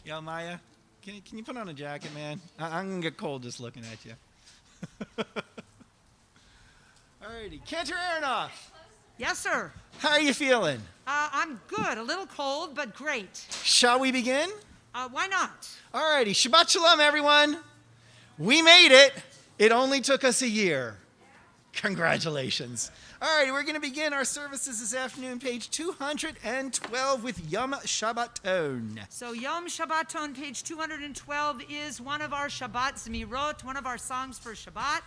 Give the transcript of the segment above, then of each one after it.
Yo, Maya, can you put on a jacket, man? I'm going to get cold just looking at you. Alrighty, Cantor Aronoff. Yes, sir. How are you feeling? I'm good. A little cold, but great. Shall we begin? Why not? Alrighty, Shabbat Shalom, everyone. We made it. It only took us a year. Congratulations. Alrighty, we're going to begin our services this afternoon, page 212 with Yom Shabbaton. So Yom Shabbaton, page 212, is one of our Shabbat Zmirot, one of our songs for Shabbat.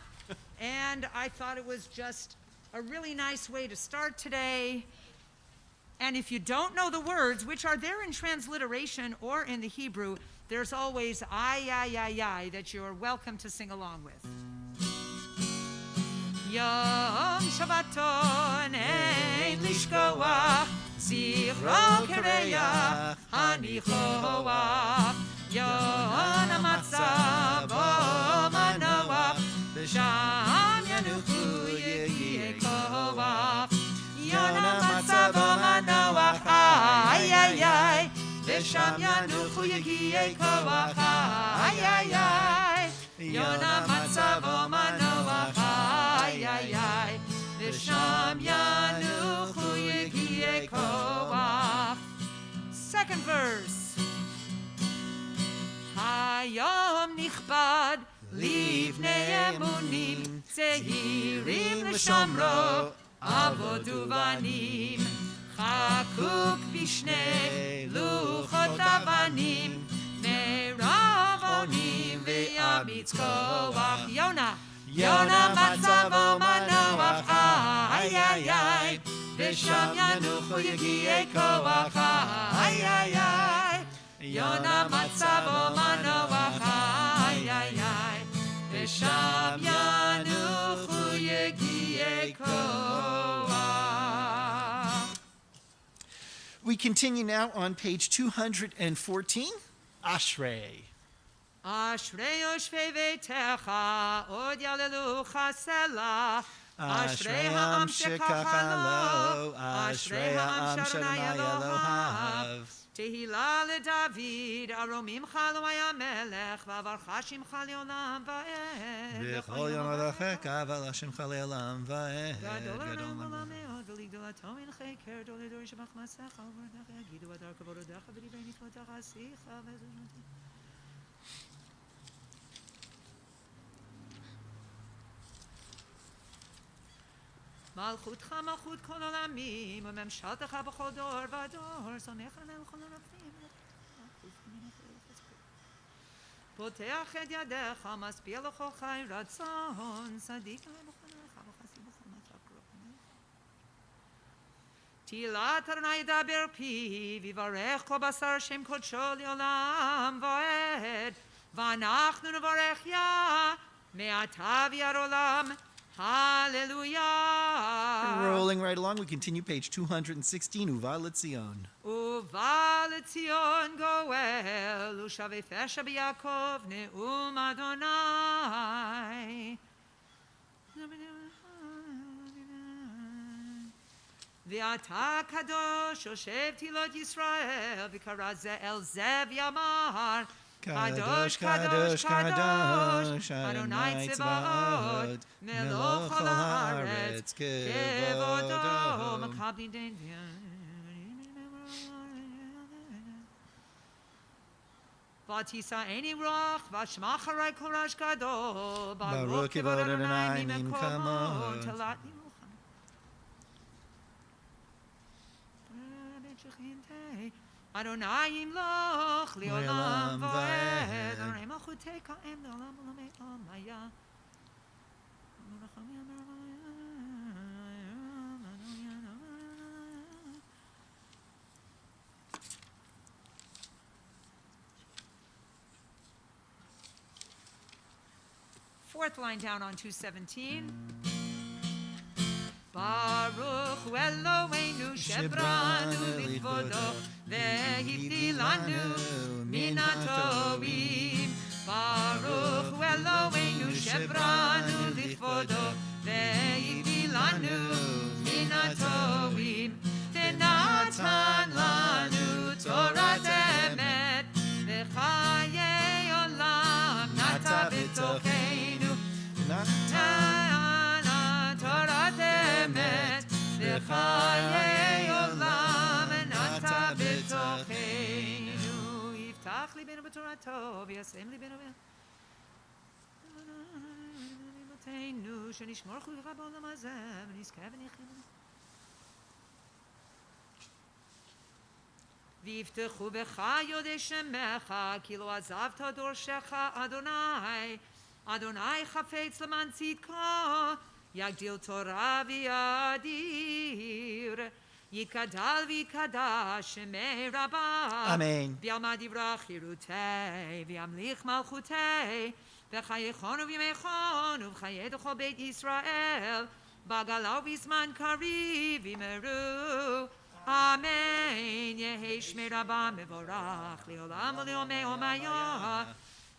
And I thought it was just a really nice way to start today. And if you don't know the words, which are there in transliteration or in the Hebrew, there's always ay, ay, ay, ay that you're welcome to sing along with. Yom Shabbaton ein lishkoach, zichro kereach hanichoach, Yon hamatzah bo manoach, v'sham yanuchu yikoach, Yon hamatzah bo manoach, ay ay ay, v'sham yanuchu yikoach, ay ay ay, Yon hamatzah bo manoach, ay ay ay, v'sham yanuchu yikoach. Second verse. Hayom nichbad livnei emunim zehirim l'shomro avodu vanim chakuk b'shnei luchot avanim meravonim ve'amitz koach. Yona matzavo manoach ay ay ay v'sham yanuchu yegiei koach ay ay ay Yona matzavo manoach ay ay ay v'sham yanuchu yegiei koach. We continue now on page 214, Ashrei. Ashrei yoshvei veitecha od yalelucha selah. Ashrei ha'am shekacha lo, Ashrei ha'am shadonai Elohav. Tehillah leDavid, aromimcha lo hamelech, v'avarcha shimcha leolam va'ed. V'chol yom adacheka v'lashimcha le'olam va'ed. Gadol ha'olam v'lameod, v'ligdolato min cheker, dol edor shebach masecha, v'v'rnecha yagidu adar kavododecha, v'divrei mitzvotecha asicha, v'ezuzmati. מלכותך מלכות כל עולמים, וממשלתך בכל דור ודור, שונאיך עליהם כל הרבים. פותח את ידיך, משפיע לכל חי רצון, צדיק עליהם בחונך, וחסי בכל מצב קרוב. תהילת אדוני ידבר פיו, יברך כל בשר שם קודשו לעולם ועד, ואנחנו נברך יה, מעתה ועד עולם. Hallelujah. Rolling right along, we continue page 216, Uva L'Tzion. Uva L'Tzion goel, Ushavei fesha b'Yakov, Ne'um Adonai. V'ata kadosh, Yoshev Tilot Yisrael, V'kara ze el zev yamar, Kadosh, Kadosh, Kadosh, Adonai Tzevaot, Melech kol haaretz, Kevodo, Makabli den. Vatisa eni roch, Vashmach harai kol rash gadol, Baruch kivod Adonai mimkomot, Talat nimuchan. Adonai yimloch li'olam va'ed, Adonai malchuteka em le'olam v'lamei amaya. Fourth line down on 217. Baruch hu Eloheinu shebranu likvodo והבדילנו מן הטובים. ברוך הוא אלוהינו שבראנו לכבודו והבדילנו מן הטובים. ונתן לנו תורת אמת בתורתו וישם ליבנו אמותינו שנשמור חוקך בעולם הזה ונזכה ונחיה ויפתחו בך יודעי שמך כי לא עזבת דורשך אדוני אדוני חפץ למען צדקו יגדיל תורה ויאדיר יגדל ויקדש שמי רבה אמן. ויעמד יברח חירותי וימליך מלכותי וחייכון ובימיכון ובחיי כל בית ישראל בגלה ובזמן קריב ימרו אמן יהי שמי רבה מבורך לעולם ולעולמי עולמיה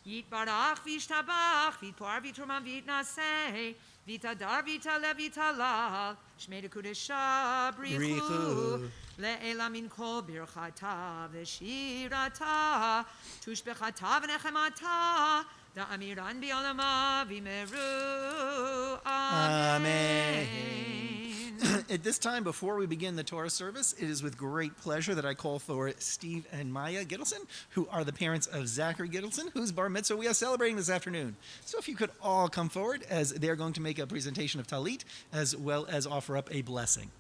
יתברך וישתבח ויתפאר ויתרומם ויתנשא ויתהדר ויתעלה ויתהלל שמי לקודשה בריחו לעילא מן כל ברכתה ושירתה תושבחתה ונחמתה דאמירן בעולמה וימרו אמן. At this time, before we begin the Torah service, it is with great pleasure that I call for Steve and Maya Gittelson, who are the parents of Zachary Gittelson, whose bar mitzvah we are celebrating this afternoon. So if you could all come forward, as they're going to make a presentation of Talit, as well as offer up a blessing.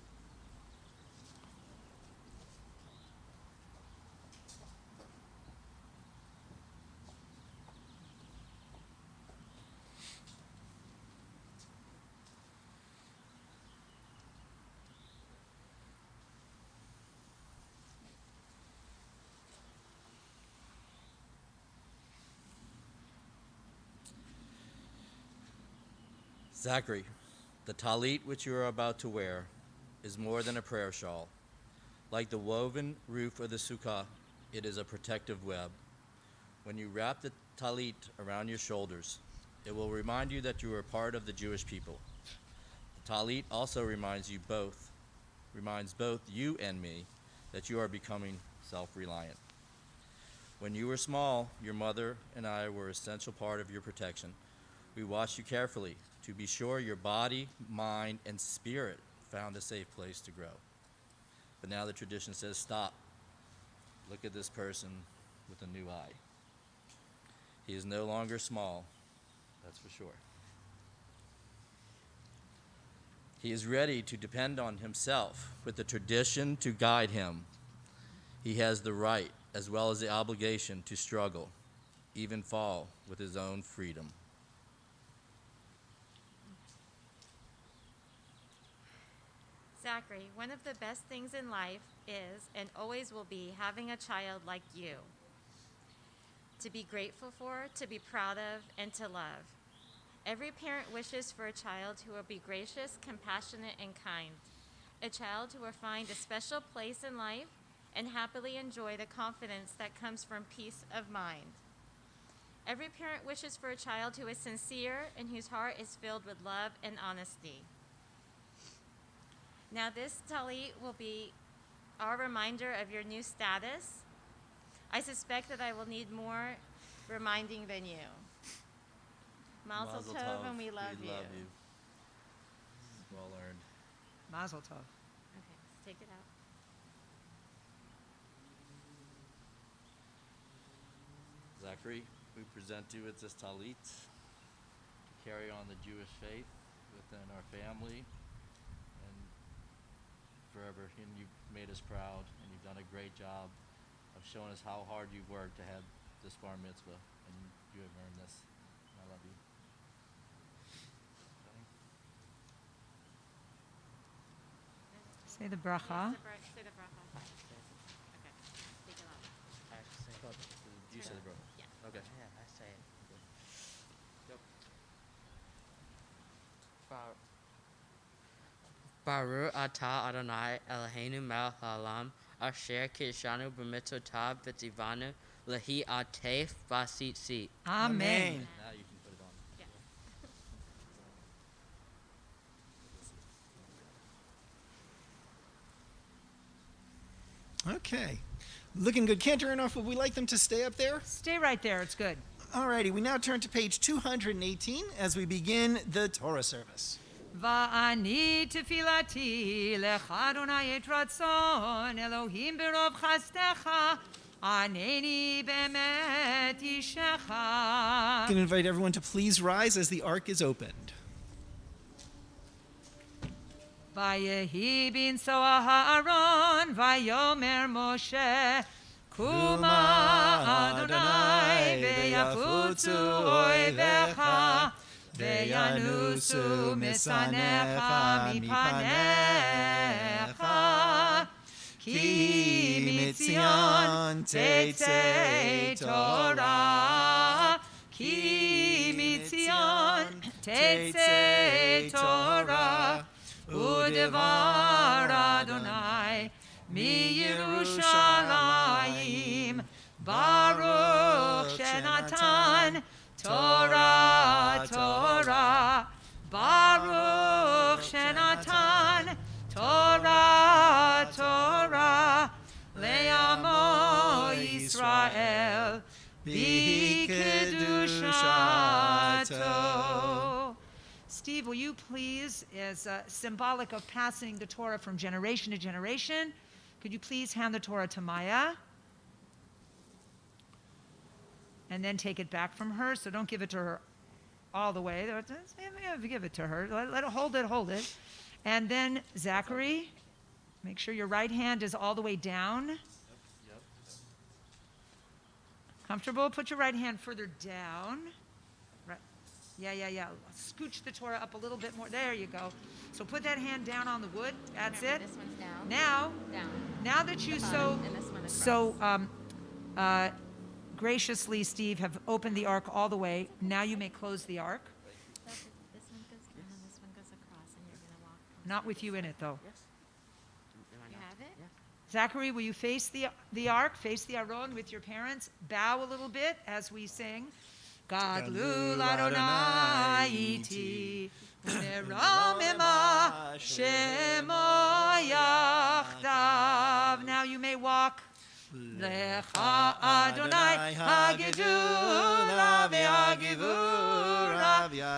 Zachary, the talit which you are about to wear is more than a prayer shawl. Like the woven roof of the sukkah, it is a protective web. When you wrap the talit around your shoulders, it will remind you that you are part of the Jewish people. The talit also reminds both you and me that you are becoming self-reliant. When you were small, your mother and I were an essential part of your protection. We watched you carefully to be sure your body, mind, and spirit found a safe place to grow. But now the tradition says, stop. Look at this person with a new eye. He is no longer small, that's for sure. He is ready to depend on himself with the tradition to guide him. He has the right as well as the obligation to struggle, even fall with his own freedom. Zachary, one of the best things in life is and always will be having a child like you. To be grateful for, to be proud of, and to love. Every parent wishes for a child who will be gracious, compassionate, and kind. A child who will find a special place in life and happily enjoy the confidence that comes from peace of mind. Every parent wishes for a child who is sincere and whose heart is filled with love and honesty. Now this talit will be our reminder of your new status. I suspect that I will need more reminding than you. Mazel tov, and we love you. Well earned. Mazel tov. Okay, let's take it out. Zachary, we present you with this talit to carry on the Jewish faith within our family and forever. And you've made us proud, and you've done a great job of showing us how hard you've worked to have this bar mitzvah, and you have earned this. I love you. Say the bracha. Say the bracha. Okay, take it off. You said it, bro. Yeah. Okay. Yeah, I say it. Yep. Baruch atah Adonai Eloheinu melech haolam asher kishanu b'mitzvotav v'tzivanu lehi atef v'asitzit. Amen. Now you can put it on. Yeah. Okay. Looking good. Can't turn off. Would we like them to stay up there? Stay right there. It's good. Alrighty, we now turn to page 218 as we begin the Torah service. ואני תפילתי לך אדוני את רצון אלוהים ברוב חסדך Aneni bemet ishecha. I'm going to invite everyone to please rise as the ark is opened. Vayehi bin soa ha'aron, vayomer Moshe, Kuma Adonai, veyafutzu oivecha, veyanusu misanecha mipanecha, ki mitzion tetzei Torah, ki mitzion tetzei Torah, udevar Adonai mi Yerushalayim, Baruch Shenatan Torah Torah, Baruch Shenatan Torah Torah, Le'amo Yisrael B'kedushato. Steve, will you please, as symbolic of passing the Torah from generation to generation, could you please hand the Torah to Maya? And then take it back from her. So don't give it to her all the way. Give it to her. Let it hold it. And then Zachary, make sure your right hand is all the way down. Yep. Comfortable? Put your right hand further down. Right. Yeah. Scooch the Torah up a little bit more. There you go. So put that hand down on the wood. That's it. This one's down. Now that you graciously, Steve, have opened the ark all the way, now you may close the ark. This one goes down and this one goes across, and you're going to walk. Not with you in it, though. You have it? Zachary, will you face the ark, face the Aron with your parents? Bow a little bit as we sing. Gadlu Adonai iti, uneromema shemo yachdav. Now you may walk. Lecha Adonai hagedula ve'hagevura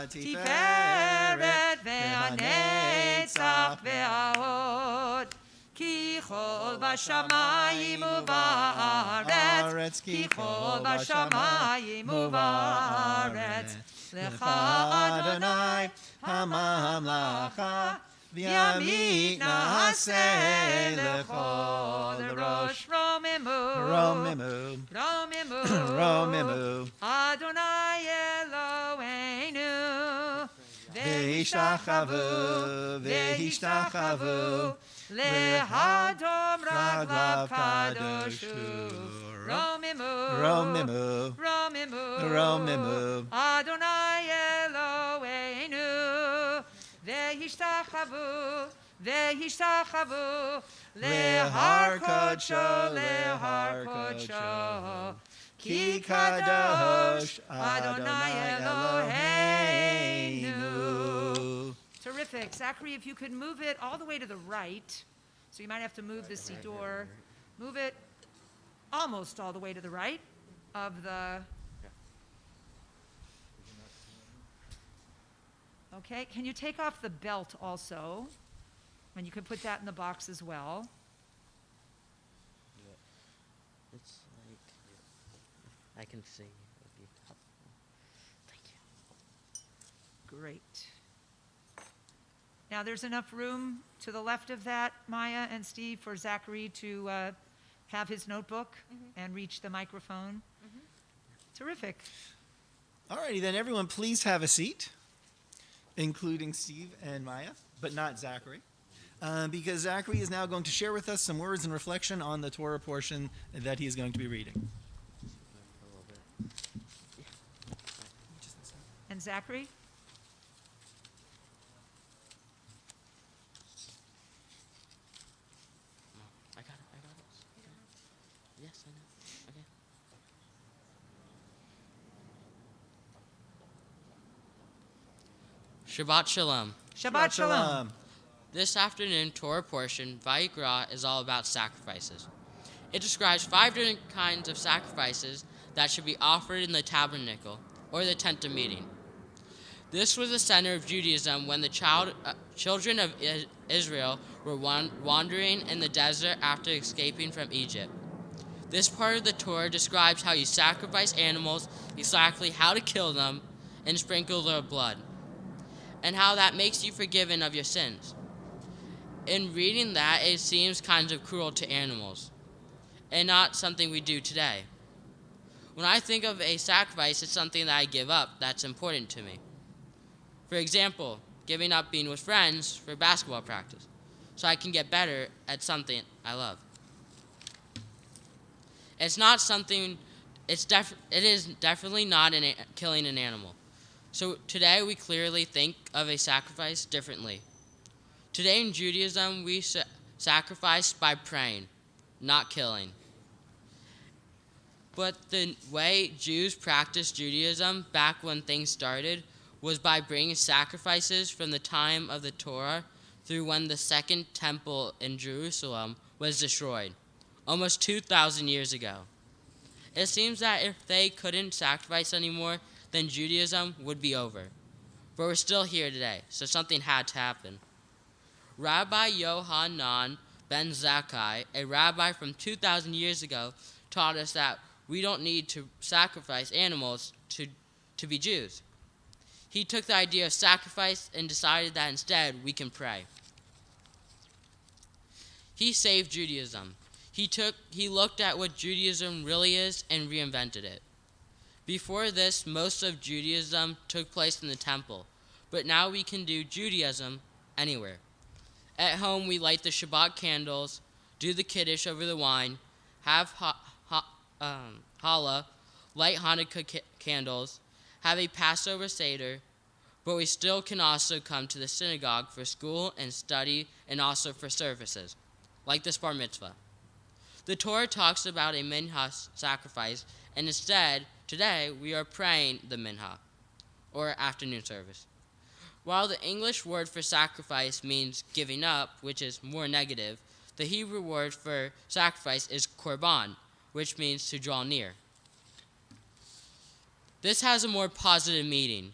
tiferet ve'hanetzach ve'ahod. Ki chol b'shamayim u'ba'aretz, ki chol b'shamayim u'ba'aretz. Lecha Adonai hamamlacha, v'yamit na'aseh lechol rosh romimu Adonai Eloheinu ve'ishtachavu lehadom raglav kadoshu romimu Adonai Eloheinu ve'ishtachavu lehar kodsho ki kadosh Adonai Eloheinu. Terrific. Zachary, if you could move it all the way to the right, so you might have to move the siddur. Move it almost all the way to the right of the... Okay, can you take off the belt also? And you can put that in the box as well. It's like, I can see. Thank you. Great. Now there's enough room to the left of that, Maya and Steve, for Zachary to have his notebook and reach the microphone. Terrific. All righty, then everyone please have a seat, including Steve and Maya, but not Zachary. Because Zachary is now going to share with us some words and reflection on the Torah portion that he is going to be reading. And Zachary? I got it. Yes, I know. Okay. Shabbat Shalom. Shabbat Shalom. This afternoon Torah portion, Vayikra, is all about sacrifices. It describes 5 different kinds of sacrifices that should be offered in the tabernacle, or the tent of meeting. This was the center of Judaism when the children of Israel were wandering in the desert after escaping from Egypt. This part of the Torah describes how you sacrifice animals, exactly how to kill them, and sprinkle their blood, and how that makes you forgiven of your sins. In reading that, it seems kind of cruel to animals, and not something we do today. When I think of a sacrifice, it's something that I give up that's important to me. For example, giving up being with friends for basketball practice, so I can get better at something I love. It's not something, it is definitely not killing an animal. So today we clearly think of a sacrifice differently. Today in Judaism, we sacrifice by praying, not killing. But the way Jews practiced Judaism back when things started was by bringing sacrifices from the time of the Torah through when the second temple in Jerusalem was destroyed, almost 2,000 years ago. It seems that if they couldn't sacrifice anymore, then Judaism would be over. But we're still here today, so something had to happen. Rabbi Yohanan ben Zachary, a rabbi from 2,000 years ago, taught us that we don't need to sacrifice animals to be Jews. He took the idea of sacrifice and decided that instead we can pray. He saved Judaism. He looked at what Judaism really is and reinvented it. Before this, most of Judaism took place in the temple, but now we can do Judaism anywhere. At home, we light the Shabbat candles, do the Kiddush over the wine, have challah, light Hanukkah candles, have a Passover Seder, but we still can also come to the synagogue for school and study and also for services, like this bar mitzvah. The Torah talks about a Mincha sacrifice, and instead, today, we are praying the Mincha, or afternoon service. While the English word for sacrifice means giving up, which is more negative, the Hebrew word for sacrifice is korban, which means to draw near. This has a more positive meaning.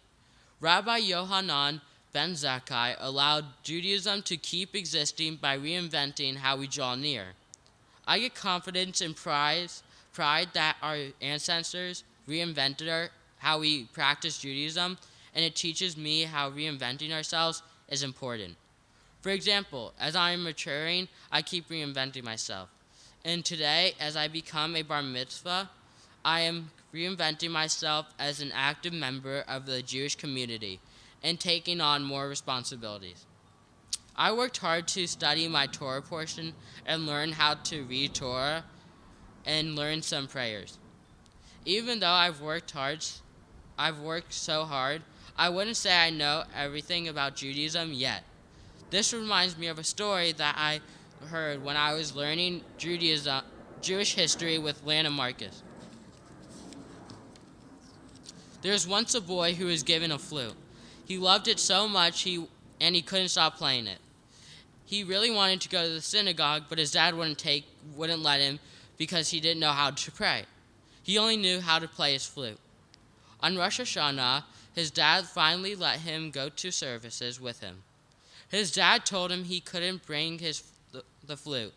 Rabbi Yohanan ben Zachary allowed Judaism to keep existing by reinventing how we draw near. I get confidence and pride that our ancestors reinvented how we practice Judaism, and it teaches me how reinventing ourselves is important. For example, as I am maturing, I keep reinventing myself. And today, as I become a bar mitzvah, I am reinventing myself as an active member of the Jewish community and taking on more responsibilities. I worked hard to study my Torah portion and learn how to read Torah and learn some prayers. Even though I've worked so hard, I wouldn't say I know everything about Judaism yet. This reminds me of a story that I heard when I was learning Jewish history with Lana Marcus. There was once a boy who was given a flute. He loved it so much and he couldn't stop playing it. He really wanted to go to the synagogue, but his dad wouldn't let him because he didn't know how to pray. He only knew how to play his flute. On Rosh Hashanah, his dad finally let him go to services with him. His dad told him he couldn't bring the flute.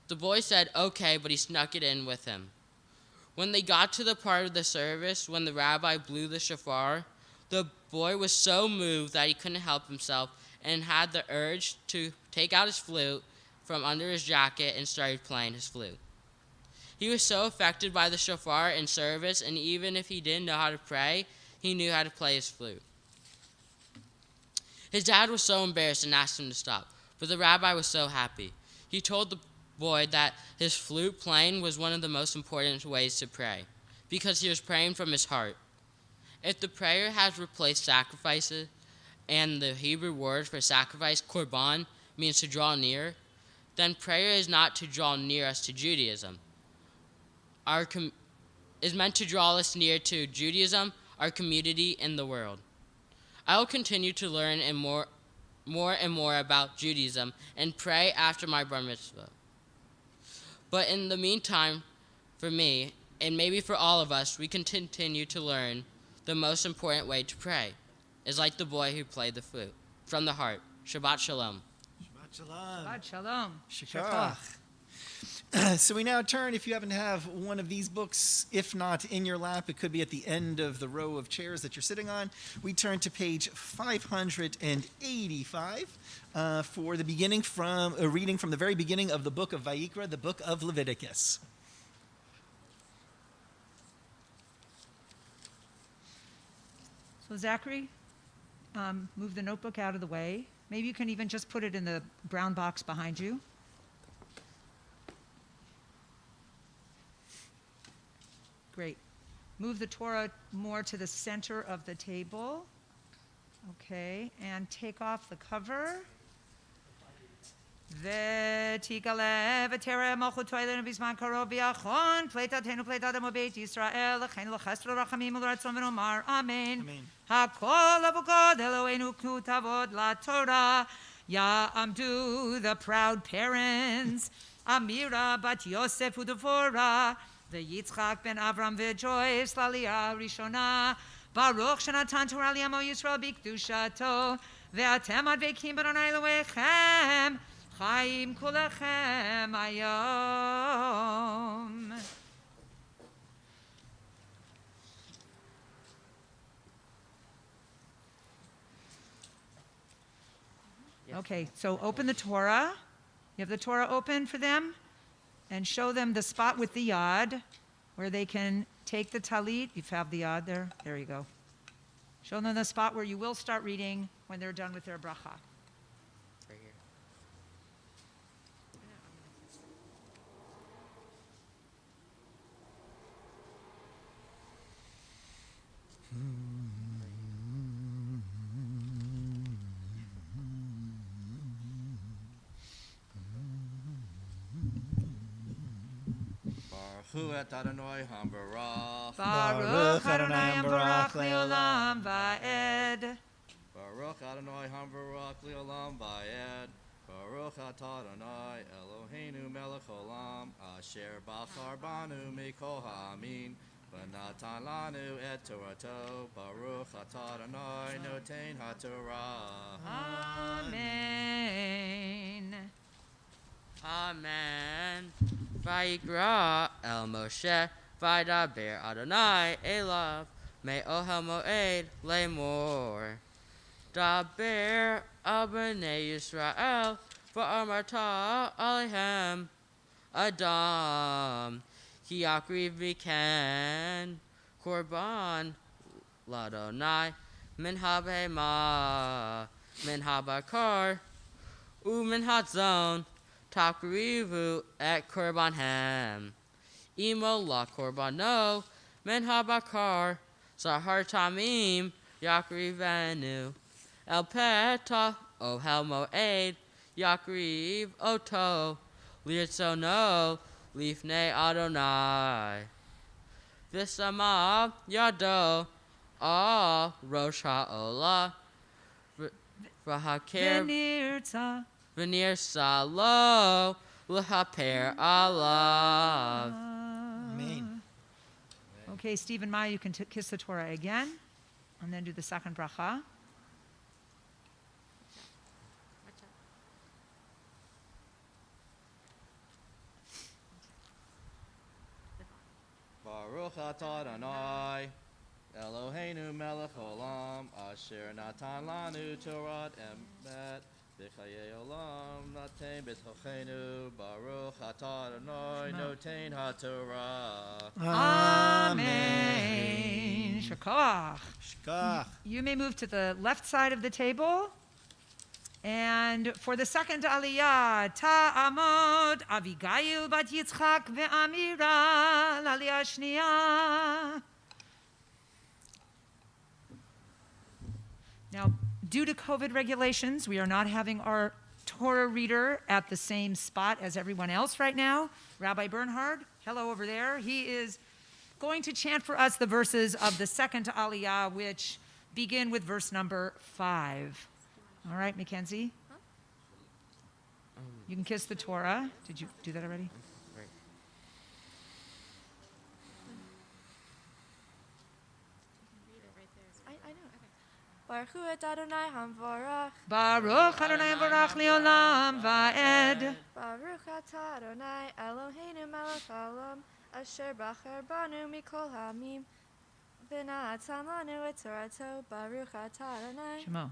The boy said okay, but he snuck it in with him. When they got to the part of the service when the rabbi blew the shofar, the boy was so moved that he couldn't help himself and had the urge to take out his flute from under his jacket and started playing his flute. He was so affected by the shofar in service, and even if he didn't know how to pray, he knew how to play his flute. His dad was so embarrassed and asked him to stop, but the rabbi was so happy. He told the boy that his flute playing was one of the most important ways to pray, because he was praying from his heart. If the prayer has replaced sacrifices, and the Hebrew word for sacrifice, korban, means to draw near, then prayer is not to draw near us to Judaism. Is meant to draw us near to Judaism, our community, and the world. I will continue to learn more and more about Judaism and pray after my bar mitzvah. But in the meantime, for me, and maybe for all of us, we can continue to learn the most important way to pray is like the boy who played the flute, from the heart. Shabbat Shalom. Shabbat Shalom. Shabbat Shalom. Shikach. So we now turn, if you happen to have one of these books, if not in your lap, it could be at the end of the row of chairs that you're sitting on. We turn to page 585 for the beginning from a reading from the very beginning of the book of Vayikra, the book of Leviticus. So Zachary, move the notebook out of the way. Maybe you can even just put it in the brown box behind you. Great. Move the Torah more to the center of the table. Okay, and take off the cover. ותגלה ותראה מלכותו אלינו בזמן קרוב ויחון פליטתנו פליטת עמו בית ישראל לכן לחסד ורחמים ולרצון ונאמר אמן. הכל אבוקות אלוהינו כנו תעבוד לתורה. יעמדו the proud parents אמירה בת יוסף ודבורה ויצחק בן אברהם וג'ויס לעלייה הראשונה. ברוך שנתן תורה לעמו ישראל בקדושתו ואתם הדבקים באדוני אלוהיכם חיים כולכם היום. Okay, so open the Torah. You have the Torah open for them and show them the spot with the yad where they can take the talit. You have the yad there. There you go. Show them the spot where you will start reading when they're done with their bracha. Right here. Baruch et Adonai Hambarach. Baruch Adonai Ambarach Leolam Va'ed. Baruch Adonai Hambarach Leolam Va'ed. Baruch atah Adonai Eloheinu melech olam asher bachar banu mikol ha'amin v'natan lanu et torato. Baruch atah Adonai noten haTorah. Amen. Amen. Vayikra el Moshe Vaydaber Adonai Elav Me'ohel Moed Lemor Daber al Bnei Yisrael Va'amarta Alehem Adam Ki Yakriv Viken Korban Ladonai Min Habema Min Habakar U Min Hatzon Takrivu et korbanhem. Imo la korbano men habakar zahar tamim yakrivenu. El peta o hel moed yakriv oto lietzono lifnei Adonai. Visama yado a rosh ha'olah v'haker V'nirta. Venir salo l'haper alav. Amen. Okay, Steve and Maya, you can kiss the Torah again and then do the second bracha. Baruch atah Adonai Eloheinu melech olam asher natan lanu Torah emet v'chayei olam natein b'tochenu. Baruch atah Adonai noten haTorah. Amen. Shakach. Shkach. You may move to the left side of the table. And for the second Aliyah, Ta'amod Avigail bat Yitzchak ve'amira l'Aliyah Shniyah. Now, due to COVID regulations, we are not having our Torah reader at the same spot as everyone else right now. Rabbi Bernhard, hello over there. He is going to chant for us the verses of the second Aliyah, which begin with verse number 5. All right, Mackenzie? You can kiss the Torah. Did you do that already? Right. I know. Baruch et Adonai Hamvarach. Baruch Adonai Barach Leolam Va'ed. Baruch Baruch atah Adonai Eloheinu melech haolam asher bacher banu mikol hamim v'natan lanu et torato. Baruch atah Adonai Shemo.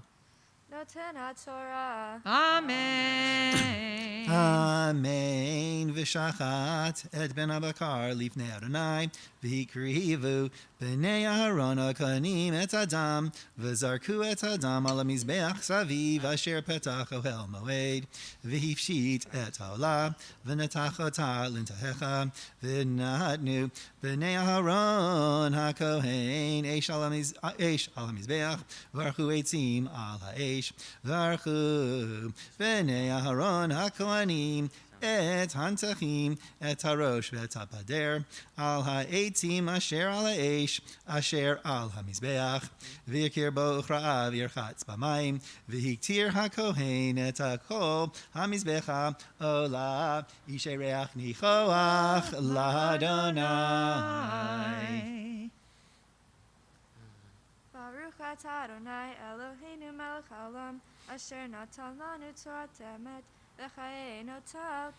noten haTorah. Amen. Amen. V'shachat et ben Abakar lifnei Adonai v'hikrivu b'nei Aharon hakanim et Adam v'zarku et Adam al hamizbeach saviv asher petach ohel moed v'hifshit et haolah v'netach ota lintahecha v'natnu b'nei Aharon hakohen eish al hamizbeach v'archu eitzim al ha'esh v'archu b'nei Aharon hakohanim et hantachim et harosh v'et hapader al ha'etzim asher al ha'esh asher al hamizbeach v'yakir bo uchra'ah v'yirchatz b'mayim v'hiktir hakohen et hakol hamizbecha olah ishe reach nichoach l'Adonai. Baruch atah Adonai Eloheinu melech haolam asher natan lanu Torah temet v'chayeinu ta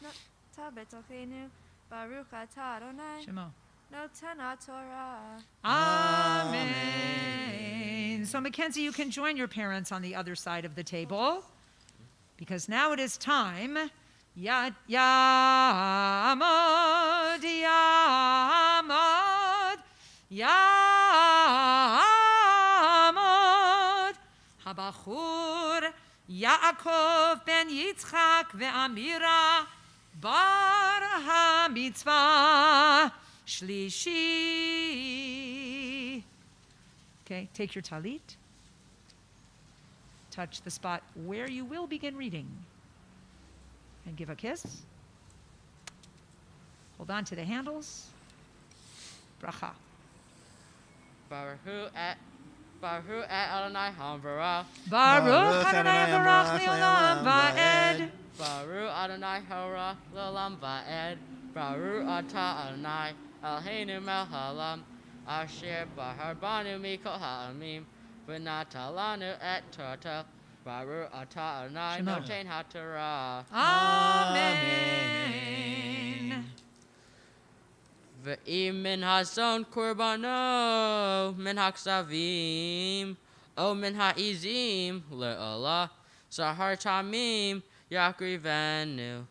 betochenu. Baruch atah Adonai Shemo. noten haTorah. Amen. So, Mackenzie, you can join your parents on the other side of the table because now it is time. Yamod, Yamod, Yamod. Habachur Yaakov ben Yitzchak ve'Amira bar ha-mitzvah shlishi. Okay, take your talit. Touch the spot where you will begin reading. And give a kiss. Hold on to the handles. Bracha. Baruch et Adonai Hamvarah. Baruch Adonai Barach Leolam Va'ed. Baruch Adonai Hora Leolam Va'ed. Baruch Atah Adonai Eloheinu melech haolam asher bahar banu mikol ha'amim v'natan lanu et torato. Baruch Atah Adonai Shema. noten haTorah. Amen. Ve'im min hazon korbano min haksavim o min ha'izim le'olah sahar tamim yakrivenu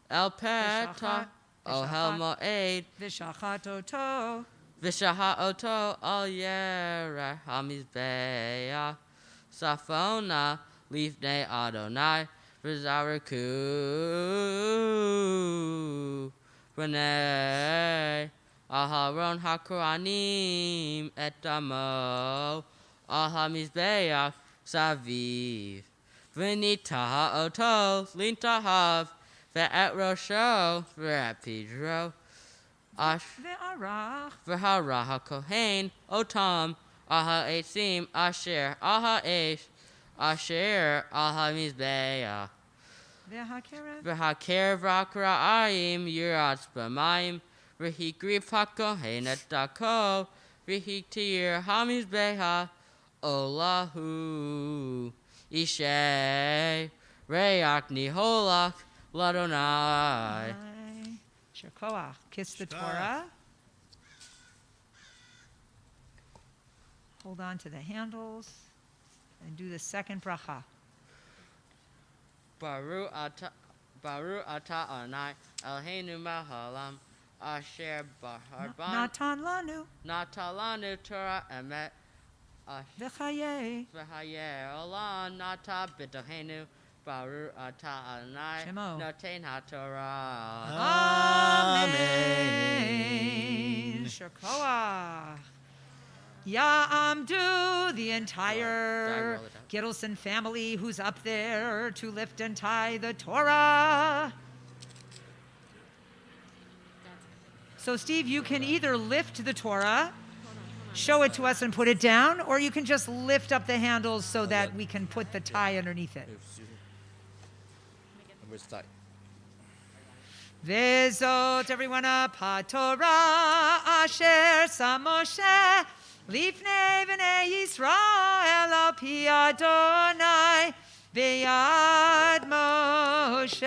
el peta o hel mo'ed V'shachat oto. v'shaha'oto al yereh hamizbeah safona lifnei Adonai v'zaraku B'nei Aharon hakohanim et damo al hamizbeach saviv v'nita ha'oto lintahav ve'et rosho ve'et pidro Ve'arach. v'hara hakohen otam al ha'etzim asher al ha'esh asher al hamizbeach Ve'hakeret. V'haker v'akra'ayim yiratz b'mayim v'higrib hakohen et dako v'hiktir hamizbeha olahu ishe re'ach niholach l'Adonai. Shekoach. Kiss the Torah. Hold on to the handles and do the second bracha. Baruch atah Adonai Eloheinu melech haolam asher bahar banu Natan lanu natan lanu Torah emet v'chayei. v'hayeh olam nata b'tochenu Baruch atah Adonai Shemo. noten haTorah. Amen. Shekoach. Ya'amdu, the entire Gittelson family who's up there to lift and tie the Torah. So, Steve, you can either lift the Torah, show it to us and put it down, or you can just lift up the handles so that we can put the tie underneath it. Vezot, everyone up, HaTorah asher sam Moshe lifnei b'nei Yisrael al pi Adonai b'yad Moshe.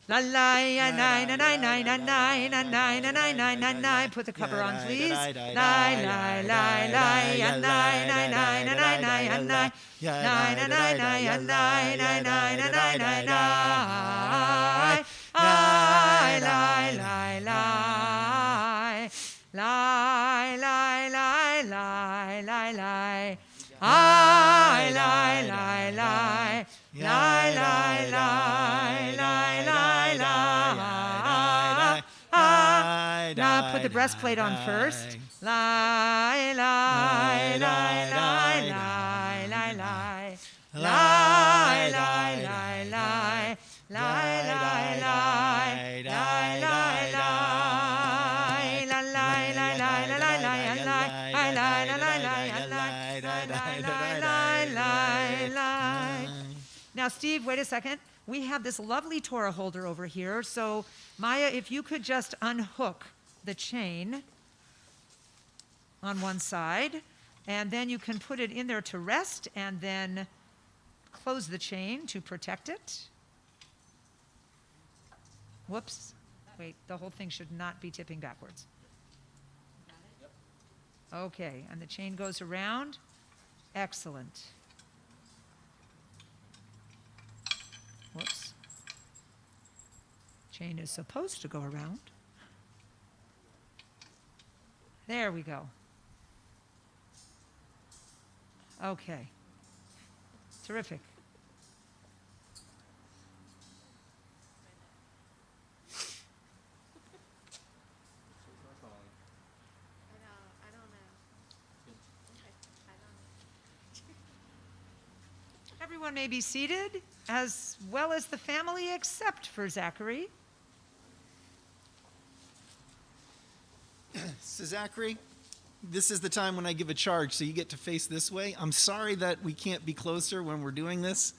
La la ya nine and nine nine and nine and nine and nine nine and nine. Put the cover on, please. La la la la ya nine nine nine and nine nine and nine nine and nine nine and nine nine nine and nine nine nine. I lie lie lie lie lie lie lie lie lie. I lie lie lie lie lie lie lie lie lie. Now put the breastplate on first. Lie lie lie lie lie lie lie lie lie lie lie lie lie lie lie lie lie lie la lie lie lie lie lie lie lie lie lie lie lie. Now, Steve, wait a second. We have this lovely Torah holder over here. So, Maya, if you could just unhook the chain on one side, and then you can put it in there to rest, and then close the chain to protect it. Whoops. Wait, the whole thing should not be tipping backwards. Okay, and the chain goes around. Excellent. Whoops. Chain is supposed to go around. There we go. Okay. Terrific. Everyone may be seated, as well as the family, except for Zachary. So Zachary, this is the time when I give a charge, so you get to face this way. I'm sorry that we can't be closer when we're doing this,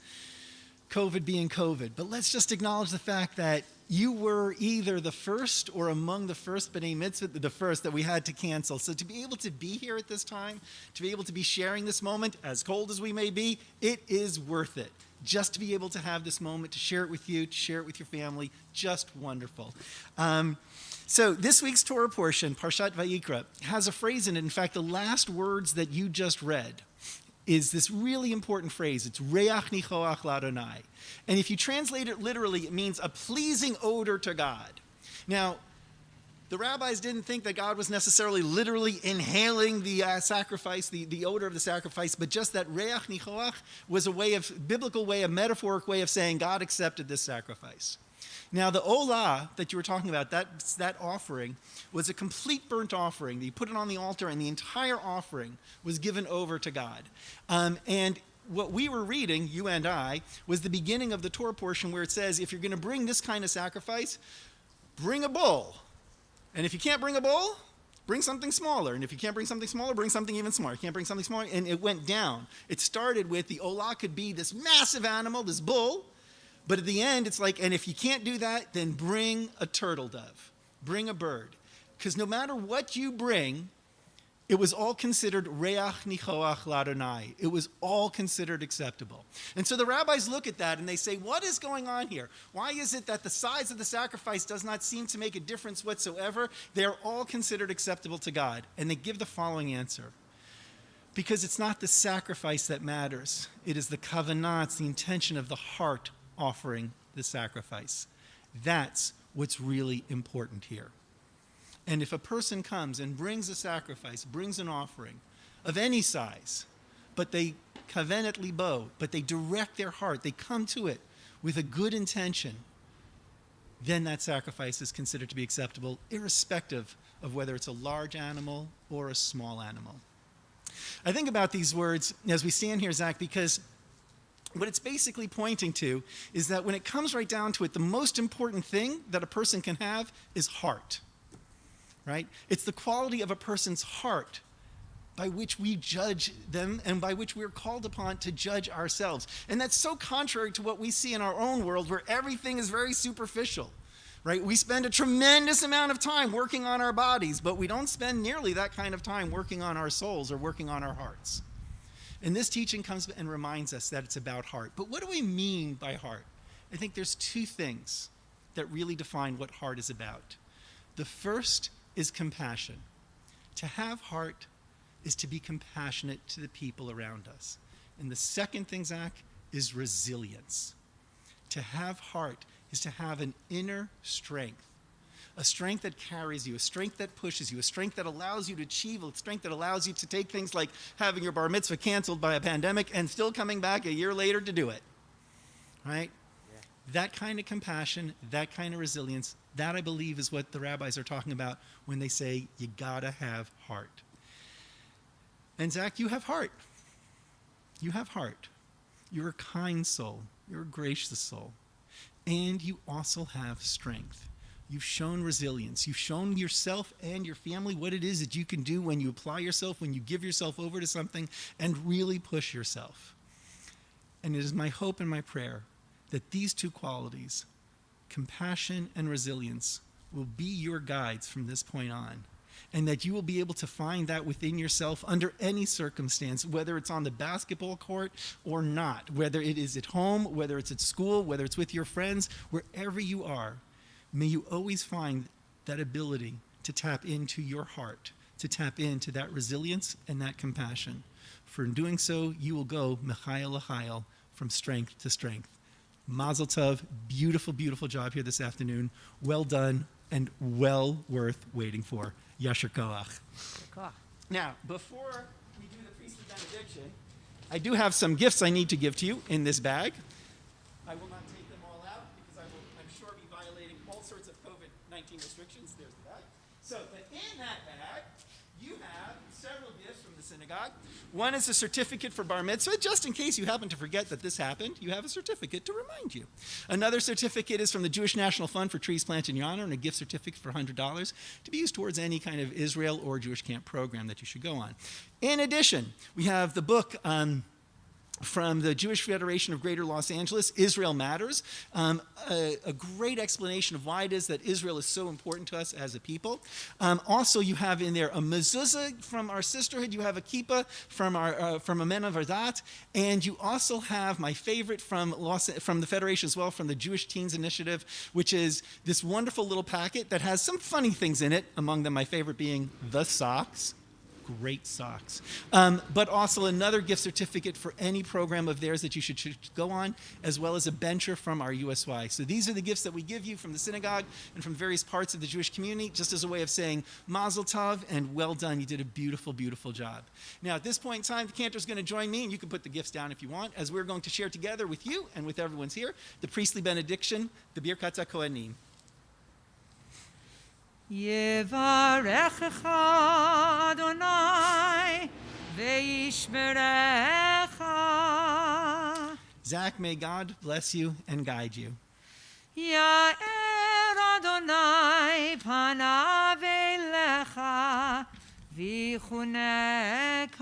COVID being COVID, but let's just acknowledge the fact that you were either the first or among the first B'nai Mitzvah, the first that we had to cancel. So to be able to be here at this time, to be able to be sharing this moment, as cold as we may be, it is worth it. Just to be able to have this moment, to share it with you, to share it with your family, just wonderful. So this week's Torah portion, Parshat Vayikra, has a phrase in it. In fact, the last words that you just read is this really important phrase. It's Reach Nichoach L'Adonai. And if you translate it literally, it means a pleasing odor to God. Now, the rabbis didn't think that God was necessarily literally inhaling the sacrifice, the odor of the sacrifice, but just that Reach Nichoach was a way of, biblical way, a metaphoric way of saying God accepted this sacrifice. Now, the olah that you were talking about, that offering, was a complete burnt offering. You put it on the altar, and the entire offering was given over to God. And what we were reading, you and I, was the beginning of the Torah portion where it says, if you're going to bring this kind of sacrifice, bring a bull. And if you can't bring a bull, bring something smaller. And if you can't bring something smaller, bring something even smaller. You can't bring something smaller. And it went down. It started with the olah could be this massive animal, this bull. But at the end, it's like, and if you can't do that, then bring a turtle dove. Bring a bird. Because no matter what you bring, it was all considered Reach Nichoach L'Adonai. It was all considered acceptable. And so the rabbis look at that and they say, what is going on here? Why is it that the size of the sacrifice does not seem to make a difference whatsoever? They are all considered acceptable to God. And they give the following answer. Because it's not the sacrifice that matters. It is the kavanah, it's the intention of the heart offering the sacrifice. That's what's really important here. And if a person comes and brings a sacrifice, brings an offering of any size, but they kavenet libo, but they direct their heart, they come to it with a good intention, then that sacrifice is considered to be acceptable, irrespective of whether it's a large animal or a small animal. I think about these words as we stand here, Zach, because what it's basically pointing to is that when it comes right down to it, the most important thing that a person can have is heart, right? It's the quality of a person's heart by which we judge them and by which we're called upon to judge ourselves. And that's so contrary to what we see in our own world where everything is very superficial, right? We spend a tremendous amount of time working on our bodies, but we don't spend nearly that kind of time working on our souls or working on our hearts. And this teaching comes and reminds us that it's about heart. But what do we mean by heart? I think there's two things that really define what heart is about. The first is compassion. To have heart is to be compassionate to the people around us. And the second thing, Zach, is resilience. To have heart is to have an inner strength, a strength that carries you, a strength that pushes you, a strength that allows you to achieve, a strength that allows you to take things like having your bar mitzvah canceled by a pandemic and still coming back a year later to do it, right? Yeah. That kind of compassion, that kind of resilience, that I believe is what the rabbis are talking about when they say you gotta have heart. And Zach, you have heart. You have heart. You're a kind soul. You're a gracious soul. And you also have strength. You've shown resilience. You've shown yourself and your family what it is that you can do when you apply yourself, when you give yourself over to something and really push yourself. And it is my hope and my prayer that these two qualities, compassion and resilience, will be your guides from this point on. And that you will be able to find that within yourself under any circumstance, whether it's on the basketball court or not, whether it is at home, whether it's at school, whether it's with your friends, wherever you are. May you always find that ability to tap into your heart, to tap into that resilience and that compassion. For in doing so, you will go mechayel l'chayel, from strength to strength. Mazel tov, beautiful, beautiful job here this afternoon. Well done and well worth waiting for. Yasher koach. Now, before we do the priestly benediction, I do have some gifts I need to give to you in this bag. I will not take them all out because I will, I'm sure, be violating all sorts of COVID-19 restrictions. There's the bag. So, but in that bag, you have several gifts from the synagogue. One is a certificate for bar mitzvah, just in case you happen to forget that this happened. You have a certificate to remind you. Another certificate is from the Jewish National Fund for Trees Planted in Your Honor, and a gift certificate for $100 to be used towards any kind of Israel or Jewish camp program that you should go on. In addition, we have the book from the Jewish Federation of Greater Los Angeles, Israel Matters, a great explanation of why it is that Israel is so important to us as a people. Also, you have in there a mezuzah from our sisterhood. You have a kippah from a men of Ardat, and you also have my favorite from the Federation as well, from the Jewish Teens Initiative, which is this wonderful little packet that has some funny things in it. Among them, my favorite being the socks. Great socks. But also another gift certificate for any program of theirs that you should go on, as well as a bencher from our USY. So these are the gifts that we give you from the synagogue and from various parts of the Jewish community, just as a way of saying mazel tov and well done. You did a beautiful, beautiful job. Now, at this point in time, the cantor's going to join me, and you can put the gifts down if you want, as we're going to share together with you and with everyone's here the priestly benediction, the Birkat HaKohanim. Yevarechecha Adonai ve'yishmerecha. Zach, may God bless you and guide you. Ya'er Adonai panav elecha v'chuneka.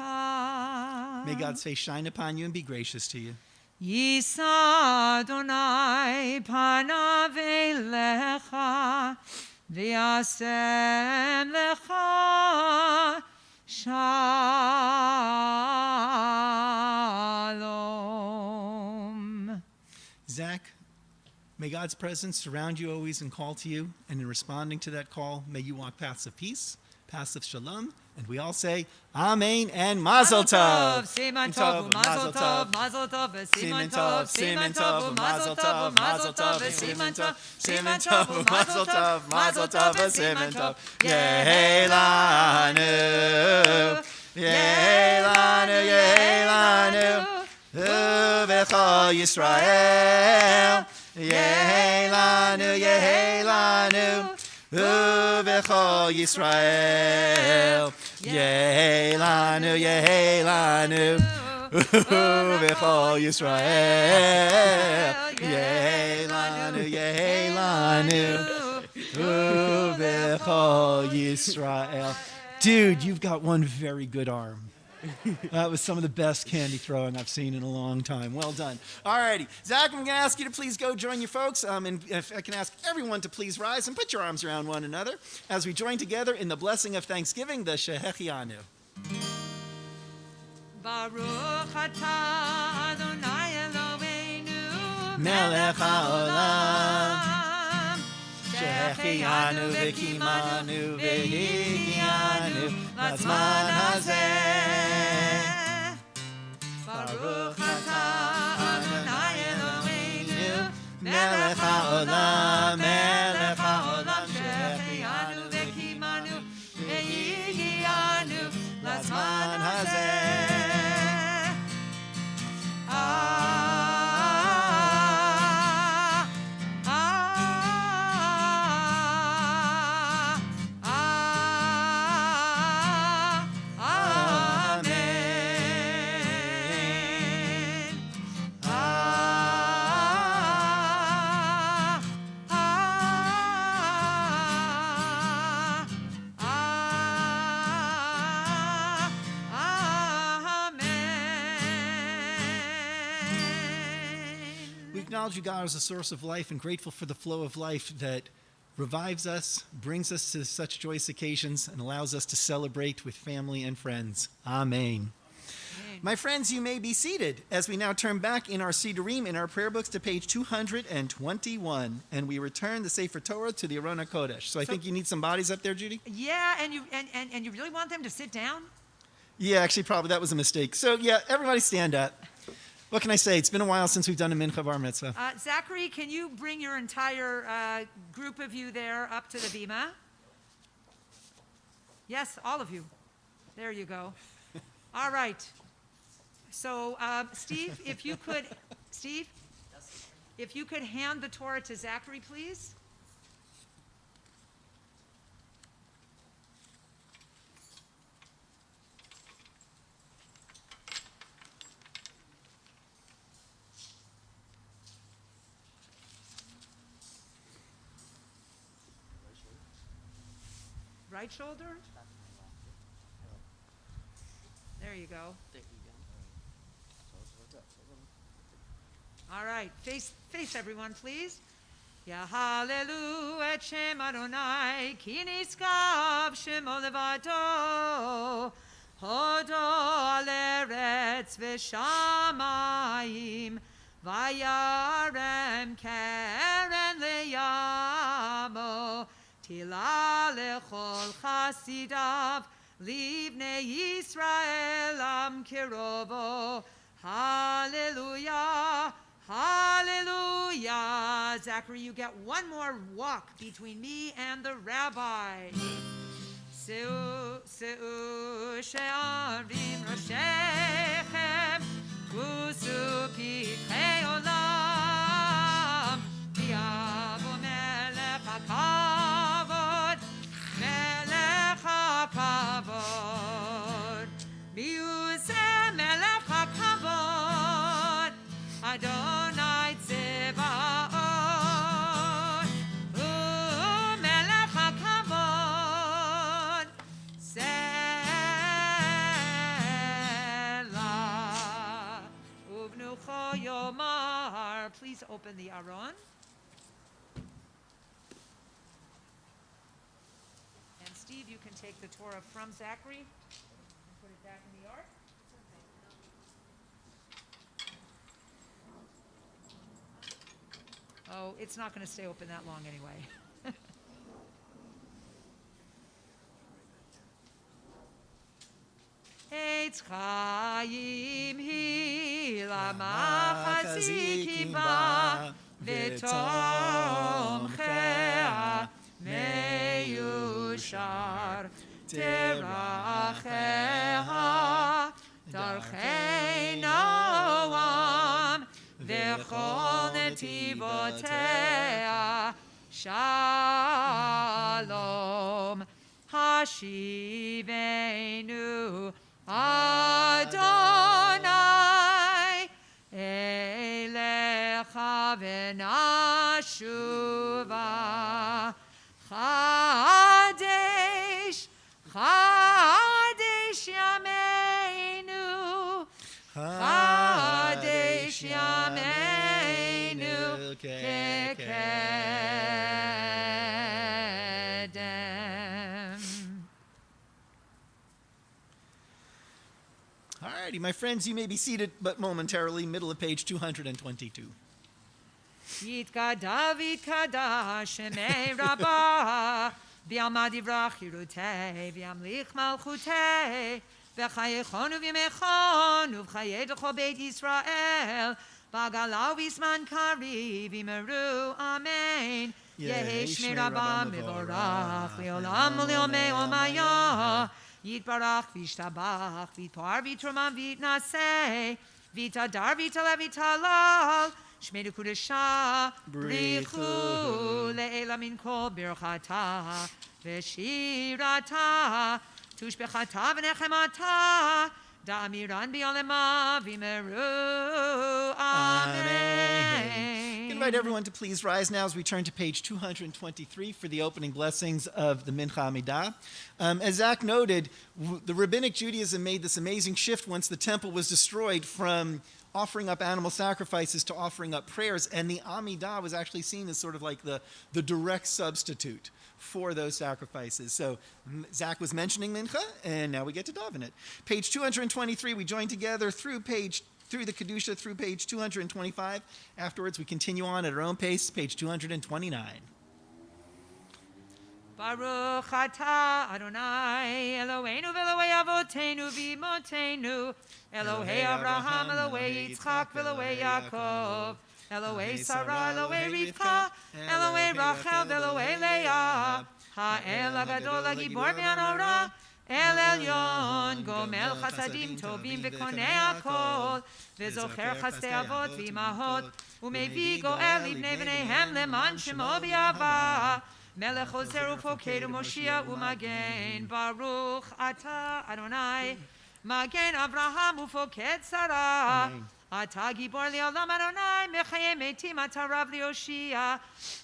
May God's face shine upon you and be gracious to you. Yisa Adonai panav elecha V'yasem lecha shalom. Zach, may God's presence surround you always and call to you. And in responding to that call, may you walk paths of peace, paths of shalom. And we all say, Amen and Mazel Tov. Siman Tov, Mazel Tov, Mazel Tov, Siman Tov, Siman Tov, Mazel Tov, Mazel Tov, Siman Tov, Siman Tov, Mazel Tov, Mazel Tov, Siman Tov. Yehelanu, Yehelanu, Yehelanu, Uvecho Yisrael. Yehelanu, Yehelanu. Uvecho Yisrael, Yehelanu, Yehelanu. Uvecho Yisrael, Yehelanu, Yehelanu. Uvecho Yisrael. Dude, you've got one very good arm. That was some of the best candy throwing I've seen in a long time. Well done. All righty. Zach, I'm going to ask you to please go join your folks. And if I can ask everyone to please rise and put your arms around one another as we join together in the blessing of Thanksgiving, the Shehechianu. Baruch atah Adonai Eloheinu Melech haolam. שהחיינו וקיימנו והגיענו לזמן הזה. ברוך אתה אדוני אלוהינו מלך העולם שהחיינו וקיימנו והגיענו לזמן הזה. Acknowledge you, God, as a source of life and grateful for the flow of life that revives us, brings us to such joyous occasions, and allows us to celebrate with family and friends. Amen. My friends, you may be seated as we now turn back in our Sidurim, in our prayer books, to page 221, and we return the Sefer Torah to the Arona Kodesh. So I think you need some bodies up there, Judy? Yeah, and you really want them to sit down? Yeah, actually, probably that was a mistake. So yeah, everybody stand up. What can I say? It's been a while since we've done a Mincha Bar Mitzvah. Zachary, can you bring your entire group of you there up to the bima? Yes, all of you. There you go. All right. So, Steve, if you could hand the Torah to Zachary, please. Right shoulder? There you go. All right, face everyone, please. Ya hallelu et shem Adonai, ki niskav shemo levado, hodo al eretz v'shamayim, vayarem keren leyamo, tila lechol chasidav, livnei Yisrael am kirovo. Hallelujah, hallelujah. Zachary, you get one more walk between me and the rabbi. Seu she'arim roshechem, usu pitrei olam, v'yavo melech hakavod, melech hakavod, mi'uzeh melech hakavod, Adonai Tzevaot, u'melech hakavod, Selah, uvnucho yomar. Please open the Aron. And Steve, you can take the Torah from Zachary and put it back in the ark. Oh, it's not going to stay open that long anyway. Eitz Chaim hi lamachaziki ba v'tomchea meyushar teracheha darchei noam v'chol netivotea shalom hashivenu Adonai elecha v'nashuva chadesh yameinu chadesh yameinu kekedem. All righty, my friends, you may be seated, but momentarily, middle of page 222. Yitkada v'yitkada shemei rabba v'yamad yivrach yirutei v'yamlich malchutei v'chayechon uv'yimechon uv'chayed l'chol beit Yisrael v'galav v'zman kariv v'yimeru amen Yehi shmei rabba mevorach le'olam u'le'omei omaya Yitbarach v'yishtabach v'yitpar v'yitromam v'yitnaseh v'yitadar v'yitalev v'yitalal Shmei Kudesha Brichu Le'ela Min Kol Birchata V'Shirata Tushbechata V'Nechemata Da'amiran B'Yolema V'Meru Amen. I invite everyone to please rise now as we turn to page 223 for the opening blessings of the Mincha Amidah. As Zach noted, the Rabbinic Judaism made this amazing shift once the temple was destroyed from offering up animal sacrifices to offering up prayers, and the Amidah was actually seen as sort of like the direct substitute for those sacrifices. So Zach was mentioning Mincha, and now we get to daven it. Page 223, we join together through the Kedusha through page 225. Afterwards, we continue on at our own pace, page 229. Baruch atah Adonai Eloheinu v'Elohei Avotenu v'Imotenu Elohei Abraham Elohei Yitzchak v'Elohei Yaakov Elohei Sarah Elohei Rivka Elohei Rachel v'Elohei Leah Ha'el Agadol Hagibor Me'anora El Elyon Gomel Chasadim Tovim v'Konei Hakol v'Zocher Chasdei Avot v'Imahot U'Mevi Goel Libnei B'neihem Leman Shemo B'Yava Melech Ozer Ufoked U'Moshiach U'Magen Baruch Atah Adonai Magen Avraham Ufoked Sarah Atah Gibor Le'olam Adonai Mechayem Metim Atah Rav Le'Oshia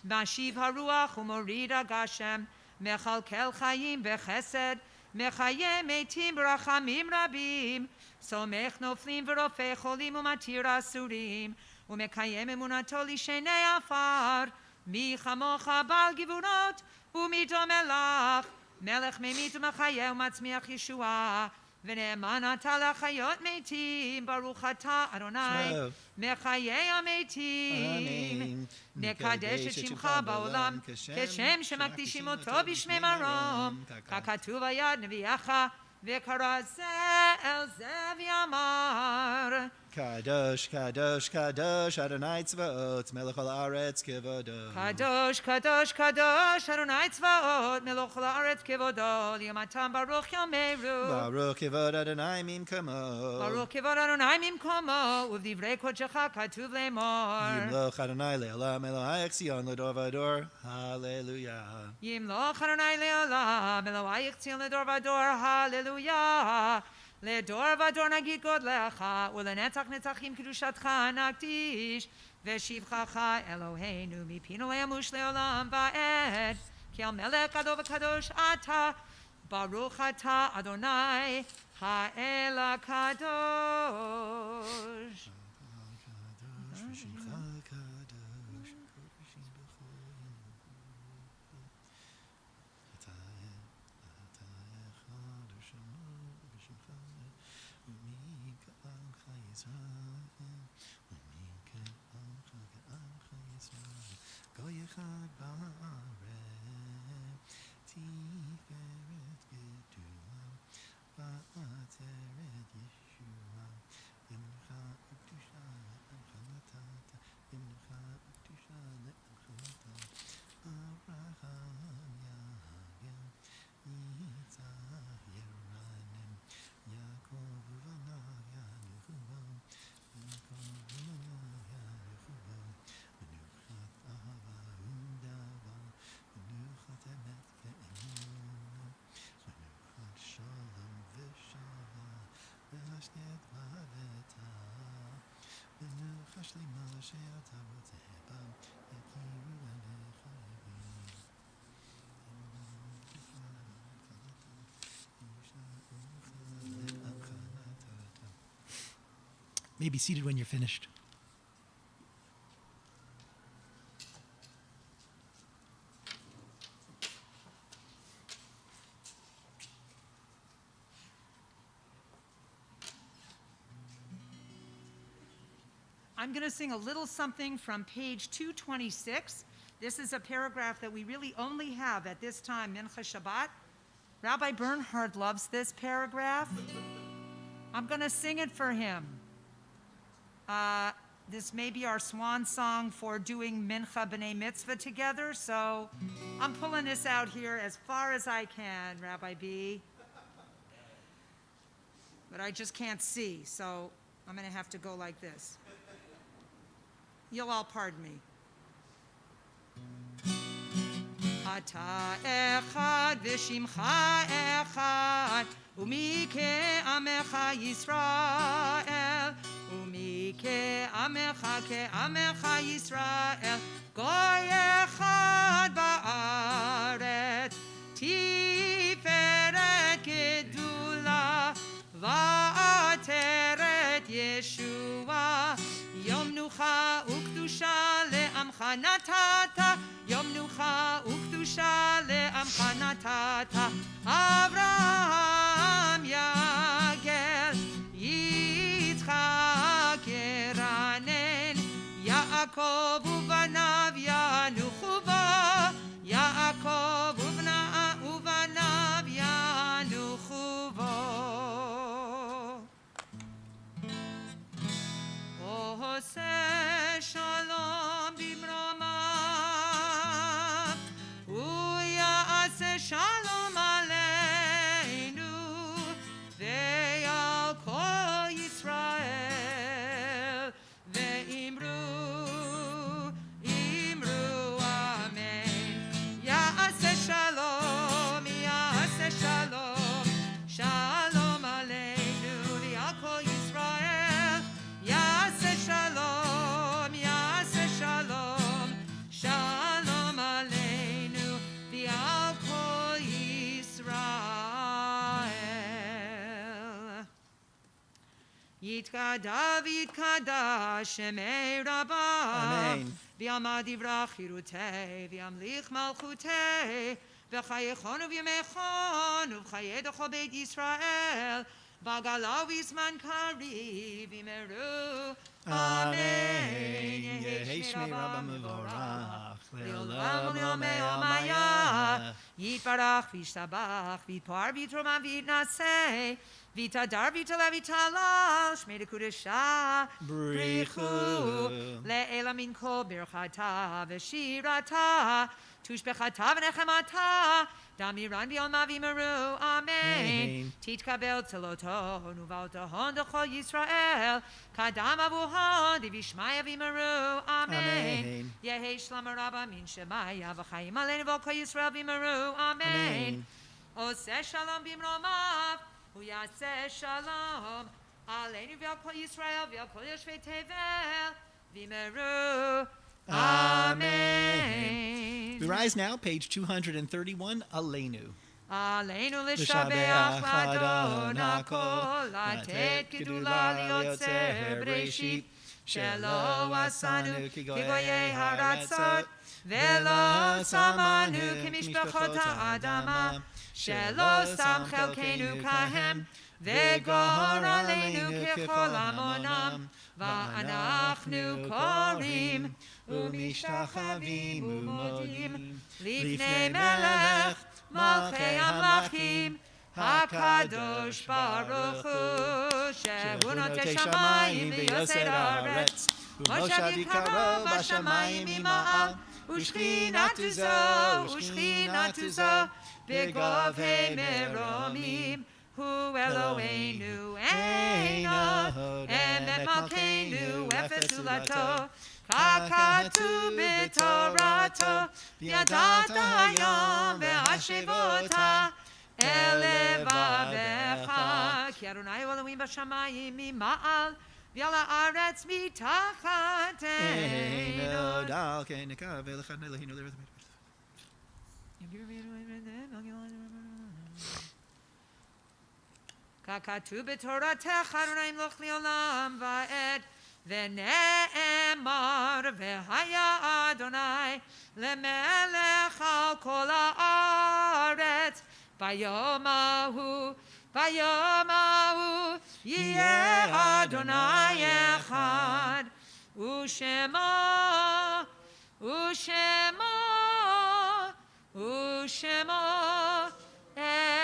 Mashiv Haruach U'Morid Agashem Mechalkel Chayim B'Chesed Mechayem Metim B'Rachamim Rabim Somech Noflim V'Rofei Cholim U'Matir Asurim U'Mekayem Emunato Lishenei Afar Mi chamocha bal givurot u'midom elach melech memit u'machayeh u'matzmiach Yeshua v'ne'eman ata lachayot meitim baruch atah Adonai mechayeh ha'meitim nekadesh et shimcha ba'olam keshem shemakdishim oto b'shmei marom kakatuv hayad neviyacha v'kara zeh el zeh v'yamar Kadosh, Kadosh, Kadosh, Adonai Tzvaot, Melech Haaretz Kevodo. Kadosh, Kadosh, Kadosh, Adonai Tzvaot, Melech Haaretz Kevodo, Liamatam Baruch Yameru. Baruch Kevod Adonai Mimkomo. Baruch Kevod Adonai Mimkomo, Uvdivrei Kodecha Katuv Lemor. Yimloch Adonai Le'olam Elohayach Zion L'dor Vador. Hallelujah. Yimloch Adonai Le'olam Elohayach Zion L'dor Vador. Hallelujah. לדור ודור נגיד גודלך, ולנצח נצחים קדושתך נקדיש, ושבחך אלוהינו מפינו לימוש לעולם ועד, כי המלך גדול וקדוש אתה, ברוך אתה אדוני, האל הקדוש. May be seated when you're finished. I'm going to sing a little something from page 226. This is a paragraph that we really only have at this time, Mincha Shabbat. Rabbi Bernhard loves this paragraph. I'm going to sing it for him. This may be our swan song for doing Mincha B'nai Mitzvah together, so I'm pulling this out here as far as I can, Rabbi B. But I just can't see, so I'm going to have to go like this. You'll all pardon me. Ata echad v'shimcha echad Umi ke'amecha Yisrael, Umi ke'amecha Yisrael, Goy echad ba'aret, Tiferet gedula, Va'ateret Yeshua, Yom nucha ukdusha le'amcha natata, Yom nucha ukdusha le'amcha natata, Avraham Yagel, Yitzchak Yeranen, Yaakov uvanav yanuchu ba, Yaakov uvanav yanuchu ba. Ose shalom bimromav, uya'ase shalom aleinu, ve'al kol Yisrael, ve'imru amen. Ya'ase shalom, shalom aleinu, ve'al kol Yisrael, Ya'ase shalom, shalom aleinu, v'al kol Yisrael. Yitkada shemei rabbav, Amen. v'yamad yivrach chirutei, v'yamlich malchutei, v'chayechon uv'yamechon, uv'chayedecho beit Yisrael, v'galav v'zman kariv v'meru. Amen. Yehi shmei Rabba mevorach, Le'olam le'olam le'omei omaya. omaya. Yitbarach v'yishtabach, v'yitpar v'yitroman v'yitnaseh, v'yitadar v'yitala v'yitalal, shmei dekudesha Brichu. le'ela min kol birchata v'shirata, tushbechata v'nechemata, damiran v'yolma v'yimeru. Amen. Titkabel tzeloto nuvaltohon d'chol Yisrael, kadam avuhon d'vishmaya v'yimeru. Amen. Yehi shlama rabba min shemaya v'chayim aleinu v'kol Yisrael v'yimeru. Amen. Oseh shalom bimromav, uyaseh shalom aleinu v'kol Yisrael v'kol yoshvei tevel v'yimeru. Amen. We rise now, page 231, Aleinu. Aleinu l'shabeach l'adon hakol, latet gedula liotzer b'reishit, shelo asanu kigoyei haratzot, velo samanu kimishpachot ha'adama, shelo sam chelkenu kahem, vegor aleinu kechol amonam, va'anachnu korim, umishtachavim umodim, lifnei melech, Malchei Amlachim, HaKadosh Baruch Hu, Shehu notei shamayim v'yosei haaretz, Moshav yikaro b'shamayim ima'al, Ushchinatu zo, b'govhei meromim, Hu Eloheinu eino, emet malkeinu efes ulato, Kakatu b'torato, yadata hayom ve'hashevota, elevavecha, ki Adonai Elohim b'shamayim mima'al, v'al haaretz mitachatenu. Dal ke'neka ve'lechad Eloheinu le'reth. Kakatu b'toratecha, Adonai imloch li'olam va'ed, V'ne'emar v'haya Adonai lemelech al kol haaretz, Vayomahu yeh Adonai echad, Ushema, Ushema, Ushema Echad.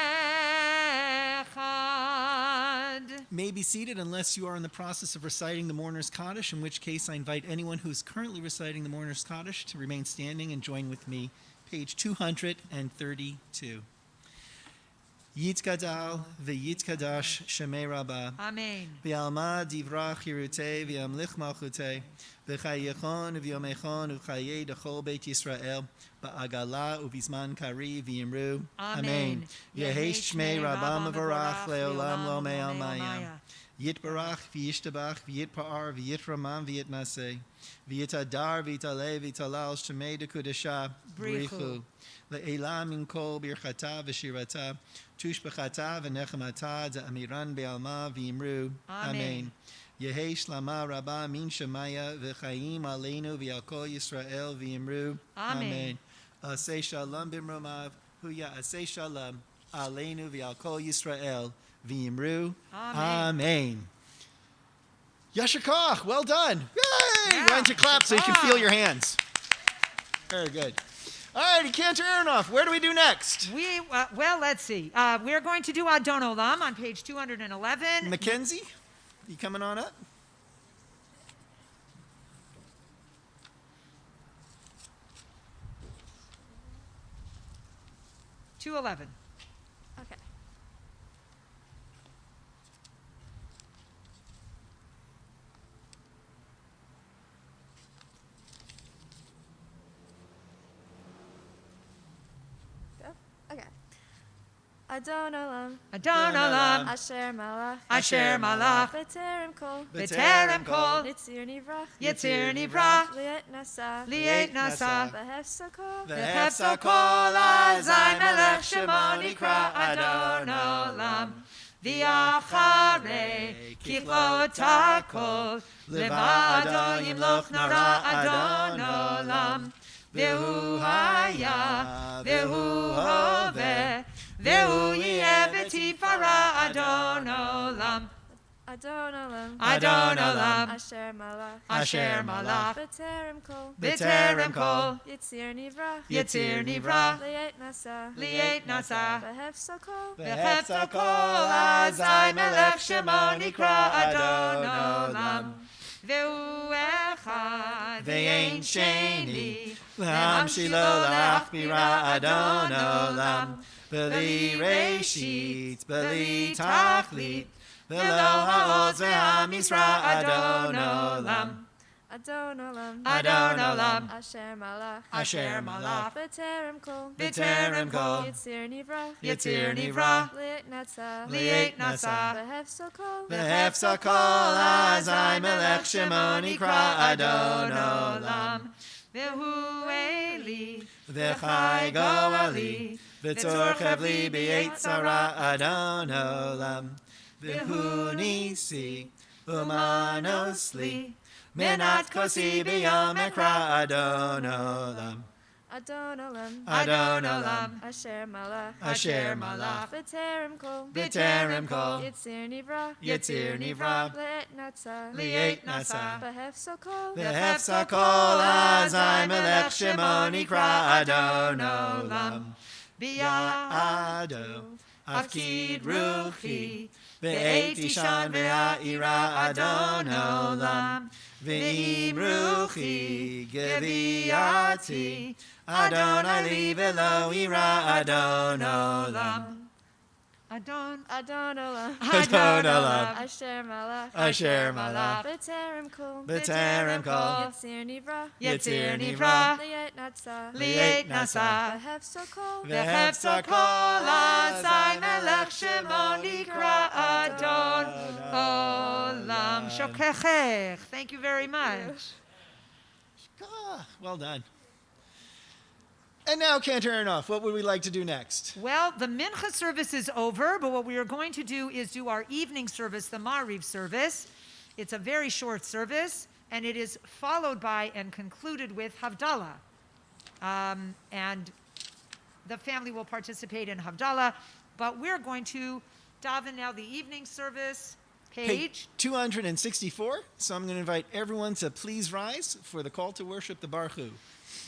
May be seated unless you are in the process of reciting the Mourner's Kaddish, in which case I invite anyone who is currently reciting the Mourner's Kaddish to remain standing and join with me. Page 232. Yitzkadal v'yitzkadash shemei Rabbah. Amen. V'alma divrach Yerutei v'yamlich malchutei v'chayechon v'yomechon v'chayei dechol Beit Yisrael ba'agala uvizman kari v'yimru. Amen. Yehesh shmei Rabbah mevorach leolam lo me'almaya. Yitbarach v'yishtabach v'yitpa'ar v'yitramam v'yitnaseh v'yitadar v'yitaleh v'yitalal shemei dekudesha brichu. Le'elam min kol birchata v'shirata tushbechata v'nechemata za'amiran be'alma v'yimru. Amen. Yehi shlama rabba min shemaya v'chayim aleinu v'yal kol Yisrael v'yimru. Amen. Aseh shalom b'mromav huya aseh shalom aleinu v'yal kol Yisrael v'yimru. Amen. Yasher koach, well done. Yay! Yeah, Why don't you clap so you can feel koach. your hands? Very good. All righty, Cantor Aronoff, where do we do next? Well, let's see. We're going to do Adon Olam on page 211. Mackenzie, you coming on up? $211. Okay. Go? Okay. Adon Olam, Adon Olam, Asher Malach, Asher Malach, B'terem Kol, B'terem Kol, Yitzir Nivrach, Yitzir Nivra, Liet Nasa, Liet Nasa, Behefsakol, V'hefsa Kol Azai Melech Shemo Nikra Adon Olam, V'acharei Kichlot HaKol, Levado Yimloch Nara Adon Olam, V'hu Haya, V'hu Hoveh, V'hu Yeh B'tifara Adon Olam, Adon Olam, Adon Olam, Asher Malach, Asher Malach, B'terem Kol, B'terem Kol, Yitzir Nivrach, Yitzir Nivra, Liet Nasa, Liet Nasa, Behefsakol, V'hefsa Kol Azai Melech Shemo Nikra Adon Olam, V'hu Echad, V'yein Sheni, L'am shilo l'achbira Adon Olam, B'li Reshit, B'li Tachlit, V'lo ha'oz ve'hamizra Adon Olam. Adon Olam, Adon Olam, Asher Malach, Asher Malach, B'terem Kol, B'terem Kol, Yitzir Nivrach, Yitzir Nivra, Liet Nasa, Liet Nasa, Behefsakol, V'hefsa kol azai melech shemo nikra Adon Olam. V'hu Eli, V'chai goali, v'tzorchev li b'yetzara Adon Olam. V'hu nisi, umanos li, menat kosi b'yom ekra Adon Olam. Adon Olam, Adon Olam, Asher Malach, Asher Malach, B'terem Kol, B'terem kol, Yitzir Nivrach, Yitzir Nivra, Liet Nasa, Liet Nasa. Behefsakol, V'hefsa kol azai melech shemo nikra Adon Olam. B'yado, Afkid ruchi, ve'et ishan ve'a'ira Adon Olam. Ve'im ruchi, geviati, Adonai li ve'lo ira Adon Olam. Adon, Adon Olam, Adon Olam, Asher Malach, Asher Malach, B'terem Kol, B'terem kol, Yitzir Nivrach, Yitzir Nivra, Liet Nasa, Liet Nasa, Behefsakol, V'hefsa Kol Azai Melech Shemo Nikra Adon Olam. Shokechech. Thank you very much. Ah, well done. And now, Cantor Aronoff, what would we like to do next? Well, the Mincha service is over, but what we are going to do is do our evening service, the Ma'ariv service. It's a very short service, and it is followed by and concluded with Havdalah. And the family will participate in Havdalah, but we're going to daven now the evening service, Page 264. So I'm going to invite everyone to please rise for the call to worship the Baruch Hu.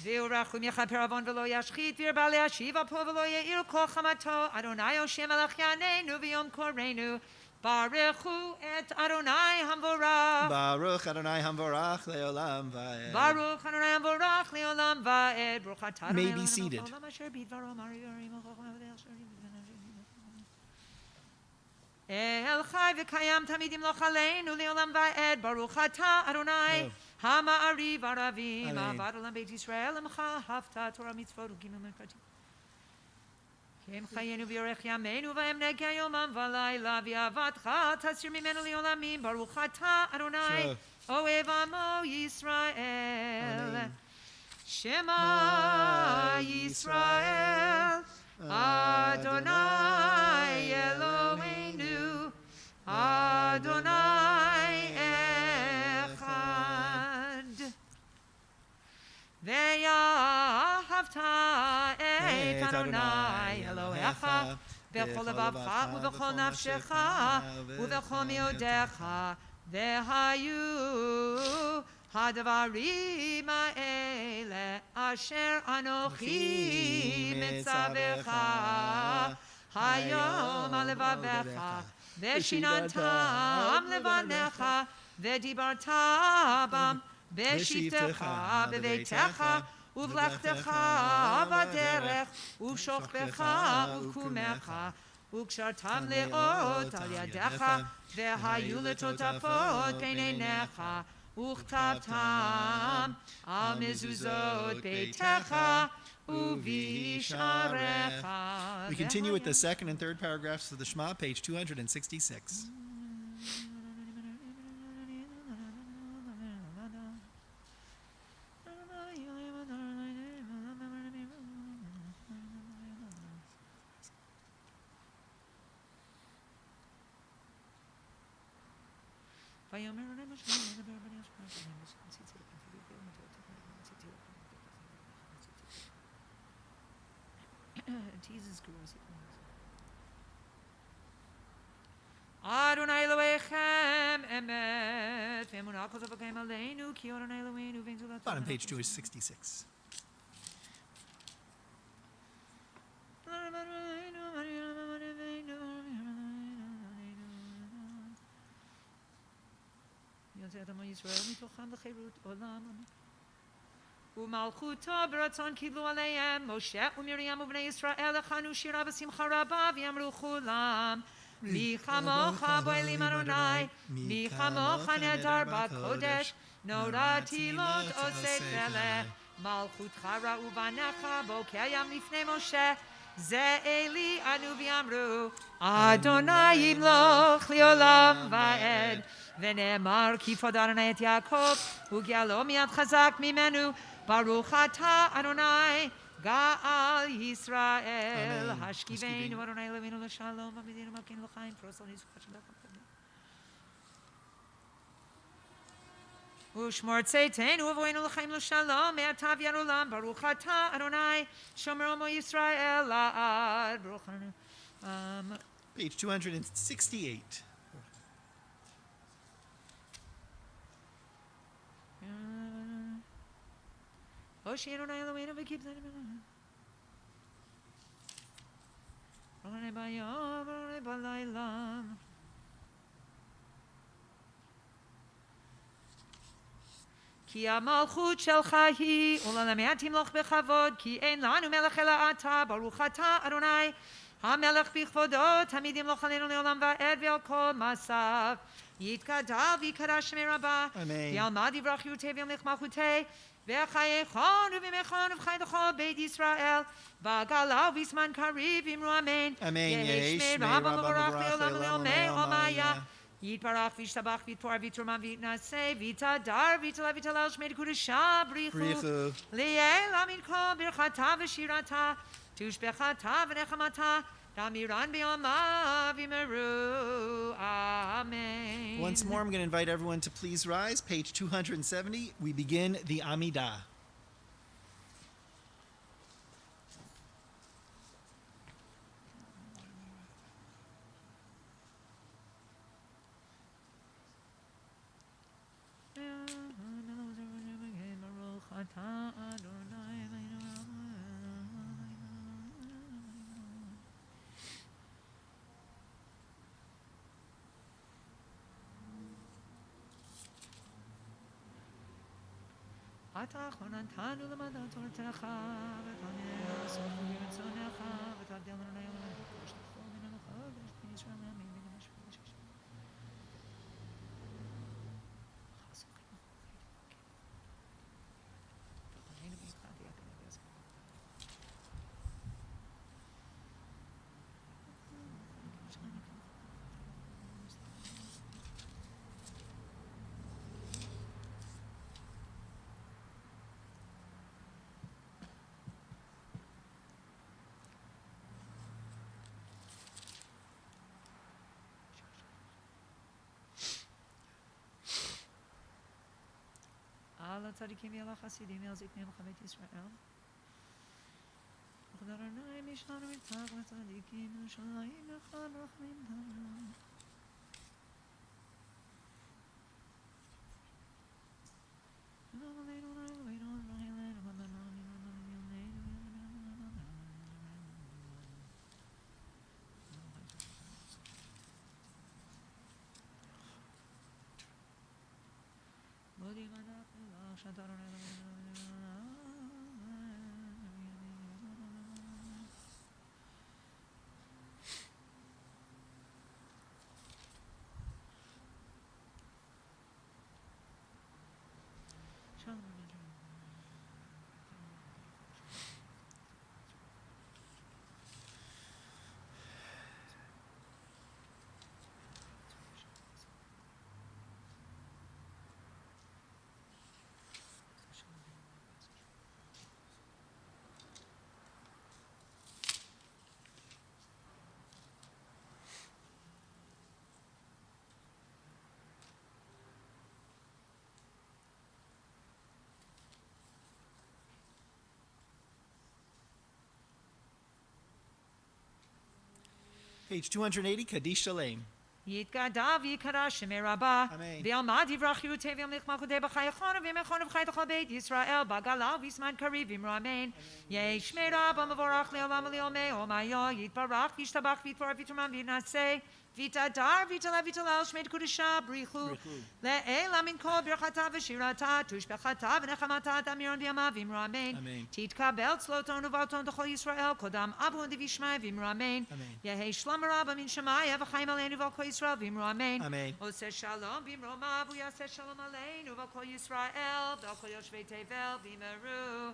וירחום יכפר עוון ולא ישחית וירבה להשיב אפו ולא יאיר כל חמתו אדוני הושע מלך יעננו ויום קורנו ברכו את אדוני המבורך Baruch Adonai Hamvorach Leolam Vaed. ברוך אדוני המבורך לעולם ועד ברוך אתה May אדוני be אלוהינו seated. מלך העולם אשר בדברו אמר ירים החוכמה והאשר אל חי וקיים תמיד ימלוך עלינו לעולם ועד ברוך אתה אדוני המעריב ערבים עבד עולם בית ישראל עמך אהבת תורה מצוות וגימל מלכתי כי הם חיינו ויורך ימינו והם נגע יומם ולילה ואהבתך תסיר ממנו לעולמים ברוך אתה אדוני אוהב עמו ישראל שמע ישראל אדוני אלוהינו אדוני אחד ואהבת את אדוני אלוהיך בכל לבבך ובכל נפשך ובכל מאודיך והיו הדברים האלה אשר אנוכי מצווך היום על לבביך ושיננתם לבניך ודיברת בם בשבתך בביתך ובלכתך בדרך ובשוכבך ובקומך וקשרתם לאות על ידיך והיו לטוטפות בין עיניך וכתבתם על מזוזות ביתך ובשעריך. We continue with the second and third paragraphs of the Shema, page 266. Adonai Elohechem emet ve'emunah kol tovachem aleinu ki Adonai Eloheinu ve'en zulat. Bottom page 266. ומלכותו ברצון קיבלו עליהם משה ומרים ובני ישראל הכנו שירה בשמחה רבה ויאמרו כולם מי כמוך באלים אדוני מי כמוך נהדר בקודש נורא תהילות עושה פלא מלכותך ראו בניך בוקע ים לפני משה זה אלי אנו ויאמרו אדוני ימלוך לעולם ועד ונאמר כי פוד אדוני את יעקב וגאלו מיד חזק ממנו ברוך אתה אדוני גאל ישראל השכיבנו אדוני אלוהינו לשלום ועמידנו מלכנו לחיים פרוס על ניסוך השם ושמור צאתנו ובואנו לחיים לשלום מעתה ועד עולם ברוך אתה אדוני שומר עמו ישראל לעד ברוך אדוני Page 268. הושיענו אדוני אלוהינו וקיבצנו אדוני ביום אדוני בלילה כי המלכות שלך היא ולעולמי תמלוך בכבוד כי אין לנו מלך אלא אתה ברוך אתה אדוני המלך בכבודו תמיד ימלוך עלינו לעולם ועד ועל כל מעשיו יתגדל ויקדש שמי רבה ויעמד יברך יוטה וימלך מלכותי וחייכון ובימיכון ובחי לכל בית ישראל בגלה ובזמן קריב אמרו אמן יהי שמי רבה מבורך לעולם ולעולמי עולמיה יתברך וישתבח ויתפור ויתרומם ויתנשא ויתהדר ויתעלה ויתהלל שמי קודשה בריחו ליאל אמין כל ברכתה ושירתה תושבחתה ונחמתה תמירן ביומה וימרו amen. Once more, I'm going to invite everyone to please rise. Page 270. We begin the Amidah. אתה חוננתנו למדע תורתך, ותענה סוף רצונך, ותבדיל לנו היום ונקדש לך ונלך ונשפיע ישראל לעמים ונמשפיע לשש. על הצדיקים ועל החסידים ועל זקני וחבית ישראל. וכדר עיניים ישנו מצח לצדיקים ושלעים לך ברחמים דרם. Page 280, Kaddish Shalem. יתגדע ויקרא שמי רבה, אמן. וילמד יברח יוטה וימליך מלכותי בחייכון וימכון ובחי תכל בית ישראל בגלה ובזמן קריב אמרו אמן. יש שמי רבה מבורך לעולם ולעולמי עולמיו, יתברך וישתבח ויתפאר ויתרומם ויתנשא ויתהדר ויתעלה ויתהלל שמי קודשה בריחו לעילה מן כל ברכתה ושירתה תושבחתה ונחמתה תמירון בימיו ואמרו אמן. תתקבל צלותון ובלתון לכל ישראל קודם אבו ונדיבי ואמרו אמן. יהי שלום רבה מן שמיה וחיים עלינו ועל כל ישראל ואמרו אמן. עושה שלום במרומיו ויעשה שלום עלינו ועל כל ישראל ועל כל יושבי תבל ואמרו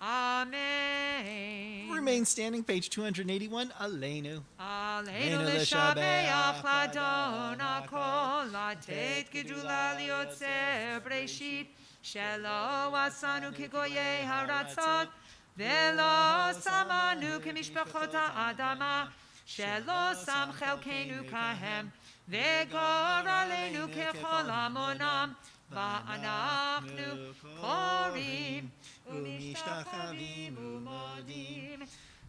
Amen. Remain standing, page 281, Aleinu. עלינו לשבח לאדון הכל, לתת גדולה ליוצר בראשית, שלא עשנו כגויי הארצות, ולא שמנו כמשפחות האדמה, שלא שם חלקנו כהם, וגורלנו ככל עמונם, ואנחנו קוראים ומשתחווים ומודים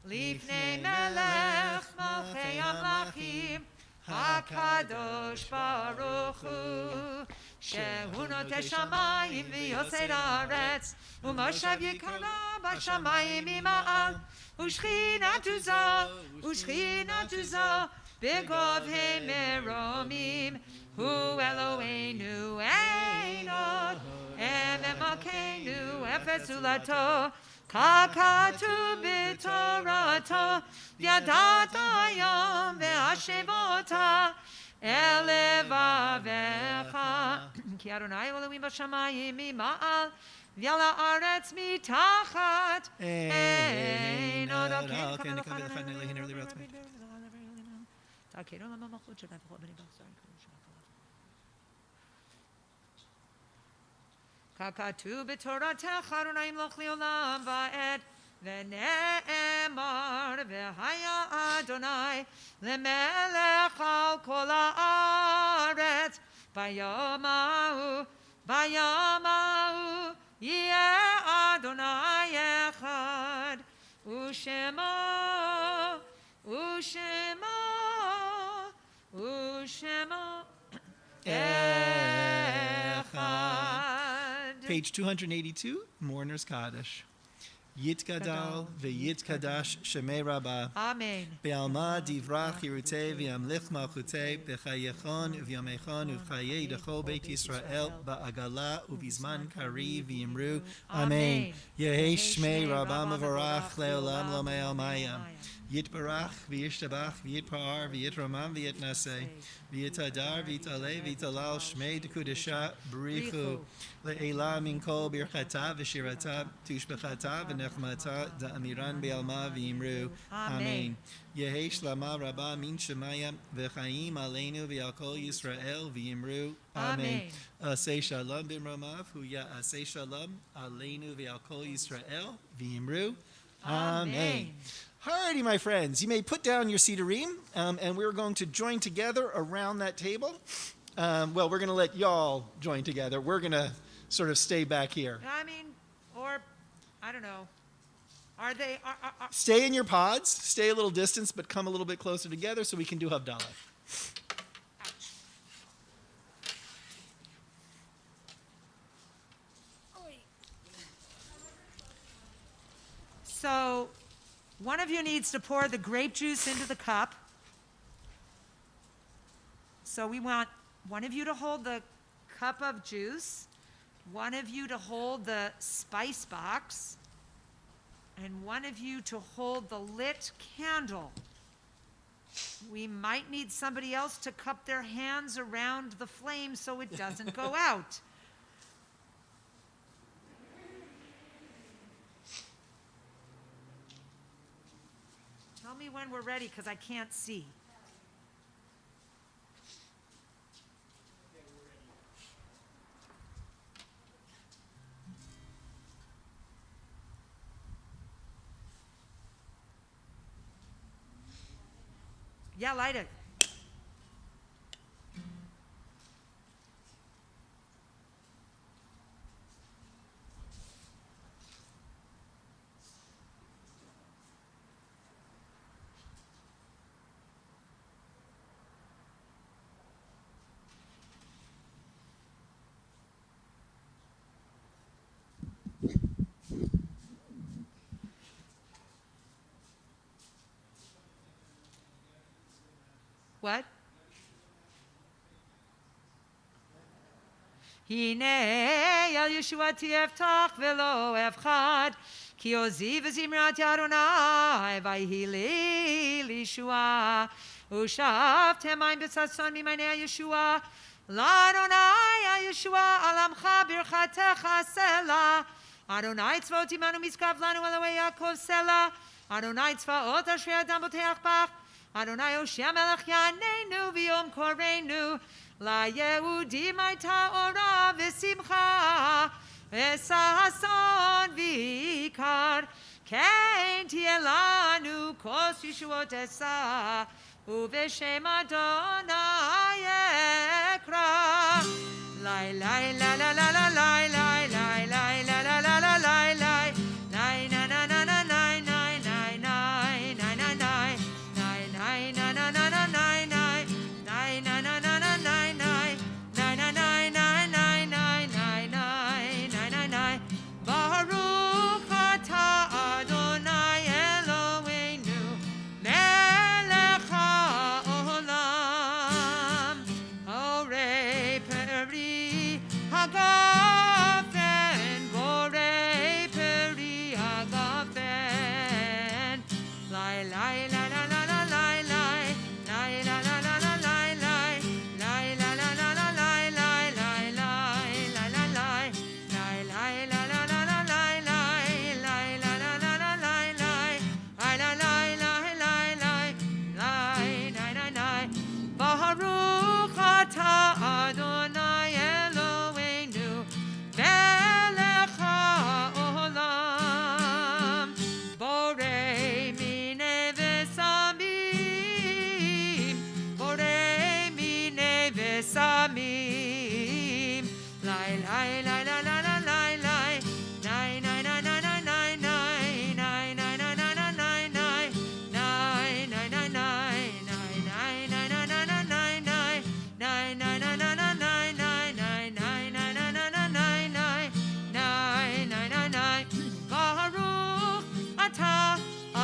לפני מלך מלכי המלכים הקדוש ברוך הוא שהוא נוטה שמיים ויוסד הארץ ומושב יקרה בשמיים ממעל ושכינתו זו בגובהי מרומים הוא אלוהינו אין עוד מלכנו אפס זולתו ככתוב בתורתו וידעת היום והשבות אל לבביך כי אדוני אלוהים בשמיים ממעל ועל הארץ מתחת אין עוד כן נקבל לך אלוהינו לראות תכירו לממלכות שלך וכל בני בשר ככתוב בתורתך אדוני ימלוך לעולם ועד ונאמר והיה אדוני למלך על כל הארץ ביום ההוא יהיה אדוני אחד ושמו אחד. Page 282, Mourner's Kaddish. Yitgadal v'yitkadash shemei Rabbah. Amen. Be'alma divrach yirutei v'yamlich malchutei b'chayechon v'yamechon uv'chayei dechol Beit Yisrael ba'agala uv'izman kari v'yimru. Amen. Yehei shmei Rabbah mevorach le'olam lo me'almayam. Yitbarach v'yishtabach v'yitpa'ar v'yitramam v'yitnaseh v'yitadar v'yitaleh v'yitalal shmei dekudesha b'richu le'ela min kol birchata v'shirata tushbechata v'nechmata da'amiran be'alma v'yimru. Amen. Yehei shlama rabbah min shemayim v'chaim aleinu v'al kol Yisrael v'yimru. Amen. Aseh shalom b'mromav hu ya'aseh shalom aleinu v'al kol Yisrael v'yimru. Amen. Alrighty, my friends, you may put down your Sidurim, and we're going to join together around that table. Well, we're going to let y'all join together. We're going to sort of stay back here. I mean, or, I don't know. Are they... Stay in your pods, stay a little distance, but come a little bit closer together so we can do Havdalah. So, one of you needs to pour the grape juice into the cup. So we want one of you to hold the cup of juice, one of you to hold the spice box, and one of you to hold the lit candle. We might need somebody else to cup their hands around the flame so it doesn't go out. Tell me when we're ready, because I can't see. Yeah, light it. What? Hine al Yeshuati eftach velo efchad ki ozi v'zimrat Adonai vayhili lishua ushav temayim b'sason mimayne Yeshua l'Adonai Yeshua alamcha birchatecha sela Adonai tzvot imanu miskav lanu elawei Yaakov sela Adonai tzvaot ashrei adam boteach bach Adonai Oshia Melech Yaneinu V'yom Koreinu La Yehudi Maita Ora V'simcha V'sahason V'ikar Kein Tielanu Kos Yeshuot Esa Uv'shem Adonai Ekra Lai Lai La La La La Lai Lai Lai Lai La La La La Lai Lai Lai Na Na Na Na Nai Nai Nai Nai Nai Nai Nai Baruch atah Adonai Eloheinu melech haolam Orei peri hagafen borei peri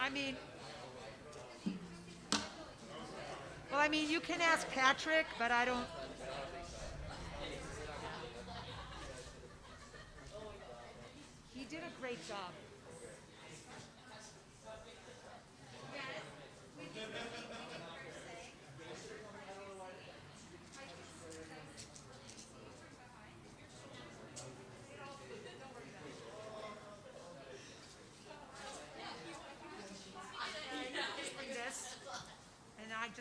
I mean, you can ask Patrick, but I don't. He did a great job.